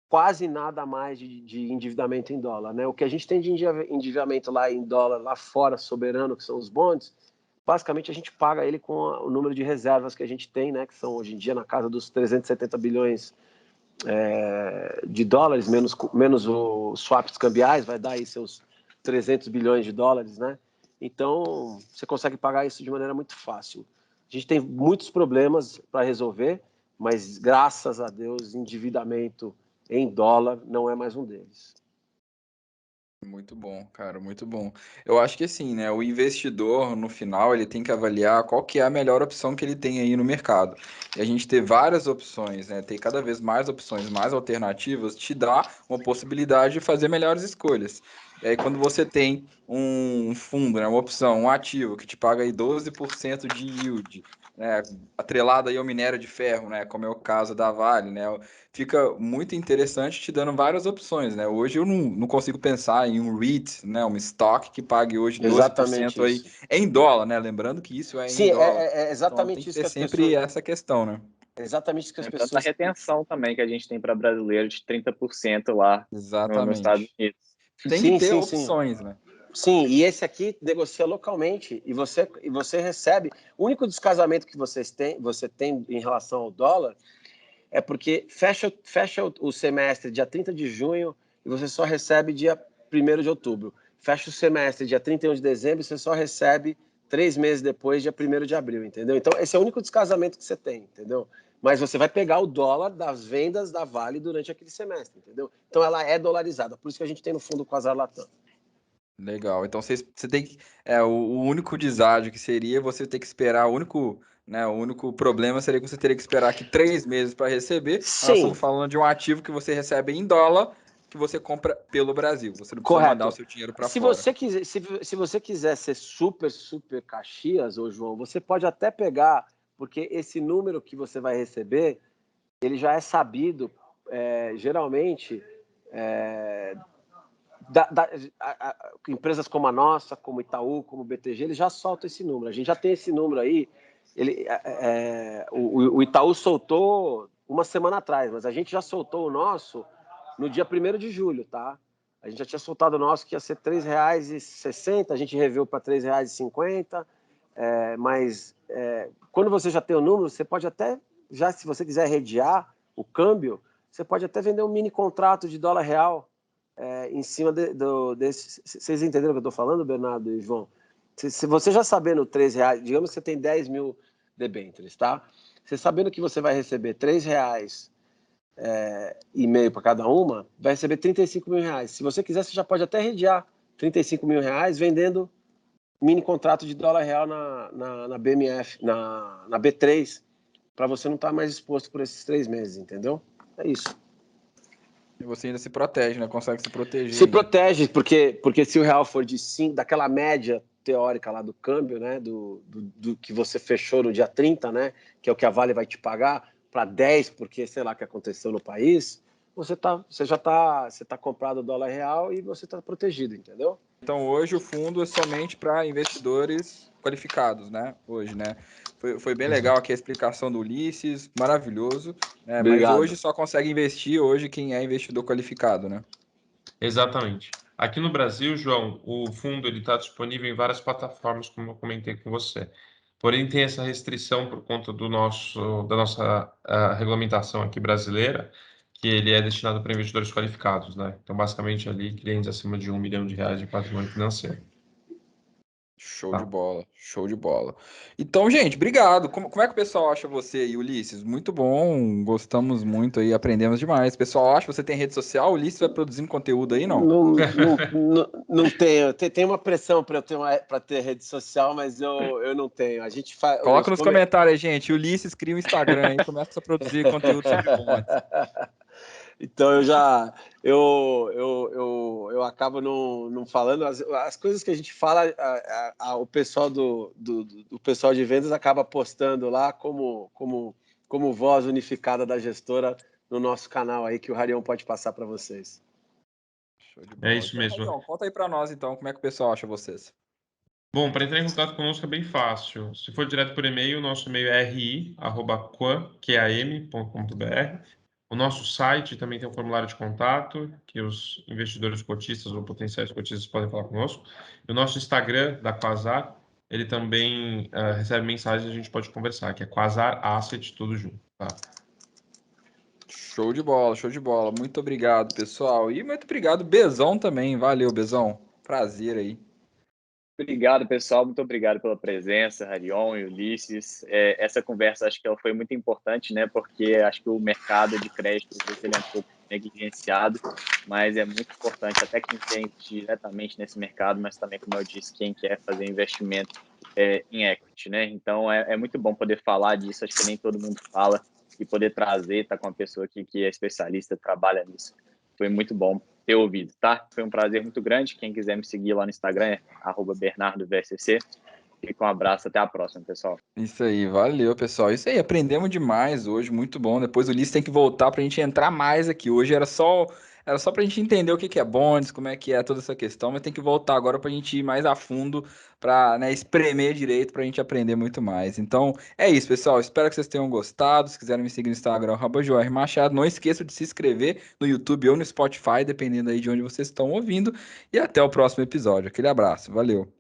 quase nada a mais de endividamento em dólar, né? O que a gente tem de endividamento lá em dólar, lá fora, soberano, que são os bonds, basicamente a gente paga ele com o número de reservas que a gente tem, né? Que são hoje em dia na casa dos 370 bilhões de dólares, menos os swaps cambiais, vai dar aí seus 300 bilhões de dólares, né? Então, você consegue pagar isso de maneira muito fácil. A gente tem muitos problemas para resolver, mas, graças a Deus, endividamento em dólar não é mais um deles. Muito bom, cara, muito bom. Eu acho que assim, né, o investidor, no final, ele tem que avaliar qual que é a melhor opção que ele tem aí no mercado. E a gente ter várias opções, né, ter cada vez mais opções, mais alternativas, te dá uma possibilidade de fazer melhores escolhas. E aí, quando você tem um fundo, né, uma opção, um ativo que te paga aí 12% de yield, né, atrelado aí ao minério de ferro, né, como é o caso da Vale, né, fica muito interessante te dando várias opções, né? Hoje eu não consigo pensar em um REIT, né? Um stock que pague hoje 12% Exatamente aí isso. em dólar, né? Lembrando que isso é em Sim, dólar. é Então tem exatamente que isso ter que as sempre pessoas... essa questão, né? É exatamente isso que as Lembrando da pessoas... retenção também que a gente tem para brasileiro de 30% lá nos Estados Exatamente. Unidos. Tem que Sim, ter sim, sim. opções, né? Sim, e esse aqui negocia localmente e você recebe. O único descasamento que você tem em relação ao dólar é porque fecha o semestre dia 30 de junho e você só recebe dia 1º de outubro. Fecha o semestre dia 31 de dezembro e você só recebe 3 meses depois, dia 1º de abril, entendeu? Então, esse é o único descasamento que você tem, entendeu? Mas você vai pegar o dólar das vendas da Vale durante aquele semestre, entendeu? Então, ela é dolarizada. Por isso que a gente tem no fundo o Quasar Latam. Legal. Então você tem que. O único deságio que seria você ter que esperar. O único problema seria que você teria que esperar aqui 3 meses para receber. Mas nós Sim, estamos falando de um ativo que você recebe em dólar, que você compra pelo Brasil. Você não precisa mandar o correto. seu dinheiro para Se fora. você quiser, se você quiser ser super, super Caxias, ô João, você pode até pegar, porque esse número que você vai receber, ele já é sabido, geralmente, empresas como a nossa, como Itaú, como BTG, eles já soltam esse número. A gente já tem esse número aí. O Itaú soltou uma semana atrás, mas a gente já soltou o nosso no dia 1º de julho, tá? A gente já tinha soltado o nosso que ia ser R$ 3,60, a gente reviu para R$ 3,50, mas quando você já tem o número, você pode até, já se você quiser redear o câmbio, você pode até vender um mini contrato de dólar real em cima desse. Vocês entenderam o que eu estou falando, Bernardo e João? Se você já sabendo R$3, digamos que você tem 10 mil debêntures, tá? Você sabendo que você vai receber R$3 e meio para cada uma, vai receber R$35 mil. Se você quiser, você já pode até redear R$35 mil vendendo mini contrato de dólar real na BMF, na B3, para você não estar mais exposto por esses 3 meses, entendeu? É isso. E você ainda se protege, né? Consegue se proteger Se ainda. protege, porque se o real for de 5, daquela média teórica lá do câmbio, né, do que você fechou no dia 30, né, que é o que a Vale vai te pagar, para 10, porque sei lá o que aconteceu no país, você tá comprado o dólar real e você está protegido, entendeu? Então hoje o fundo é somente para investidores qualificados, né? Hoje, né? Foi bem legal aqui a explicação do Ulisses, maravilhoso, né? Mas hoje Obrigado. só consegue investir hoje quem é investidor qualificado, né? Exatamente. Aqui no Brasil, João, o fundo ele está disponível em várias plataformas, como eu comentei com você. Porém, tem essa restrição por conta da nossa regulamentação aqui brasileira, que ele é destinado para investidores qualificados, né? Então, basicamente, ali, clientes acima de R$ 1 milhão de patrimônio financeiro. Show de Tá? bola, show de bola. Então, gente, obrigado. Como é que o pessoal acha você aí, Ulisses? Muito bom, gostamos muito aí, aprendemos demais. O pessoal acha que você tem rede social? O Ulisses vai produzindo conteúdo aí, não? Não tenho. Tem uma pressão para ter rede social, mas eu não tenho. A gente faz. Coloca nos comentários aí, gente. Ulisses cria um Instagram e começa a produzir conteúdo sobre bonds. Então eu acabo não falando as coisas que a gente fala, o pessoal do pessoal de vendas acaba postando lá como voz unificada da gestora no nosso canal aí que o Rarion pode passar para vocês. Show de É bola. isso Então, mesmo. Rarion, conta aí para nós então, como é que o pessoal acha vocês? Bom, para entrar em contato conosco é bem fácil. Se for direto por e-mail, o nosso e-mail é ri@quam.com.br. O nosso site também tem um formulário de contato, que os investidores cotistas ou potenciais cotistas podem falar conosco. E o nosso Instagram, da Quasar, ele também recebe mensagens e a gente pode conversar, que é Quasar Asset, tudo junto. Tá? Show de bola, show de bola. Muito obrigado, pessoal. E muito obrigado, Bezão também. Valeu, Bezão. Prazer aí. Obrigado, pessoal. Muito obrigado pela presença, Rarion e Ulisses. Essa conversa acho que ela foi muito importante, né? Porque acho que o mercado de crédito ele é um pouco negligenciado, mas é muito importante até quem quer investir diretamente nesse mercado, mas também, como eu disse, quem quer fazer investimento em equity, né? Então é muito bom poder falar disso. Acho que nem todo mundo fala e poder trazer, tá com uma pessoa aqui que é especialista, trabalha nisso. Foi muito bom ter ouvido, tá? Foi um prazer muito grande. Quem quiser me seguir lá no Instagram é @BernardoVSC. Fica um abraço, até a próxima, pessoal. Isso aí, valeu, pessoal. Isso aí, aprendemos demais hoje, muito bom. Depois o Ulisses tem que voltar para a gente entrar mais aqui. Hoje era só para a gente entender o que que é bonds, como é que é toda essa questão, mas tem que voltar agora para a gente ir mais a fundo, para, né, espremer direito, para a gente aprender muito mais. Então, é isso, pessoal. Espero que vocês tenham gostado. Se quiserem me seguir no Instagram, @JorMachado. Não esqueça de se inscrever no YouTube ou no Spotify, dependendo aí de onde vocês estão ouvindo. E até o próximo episódio. Aquele abraço, valeu.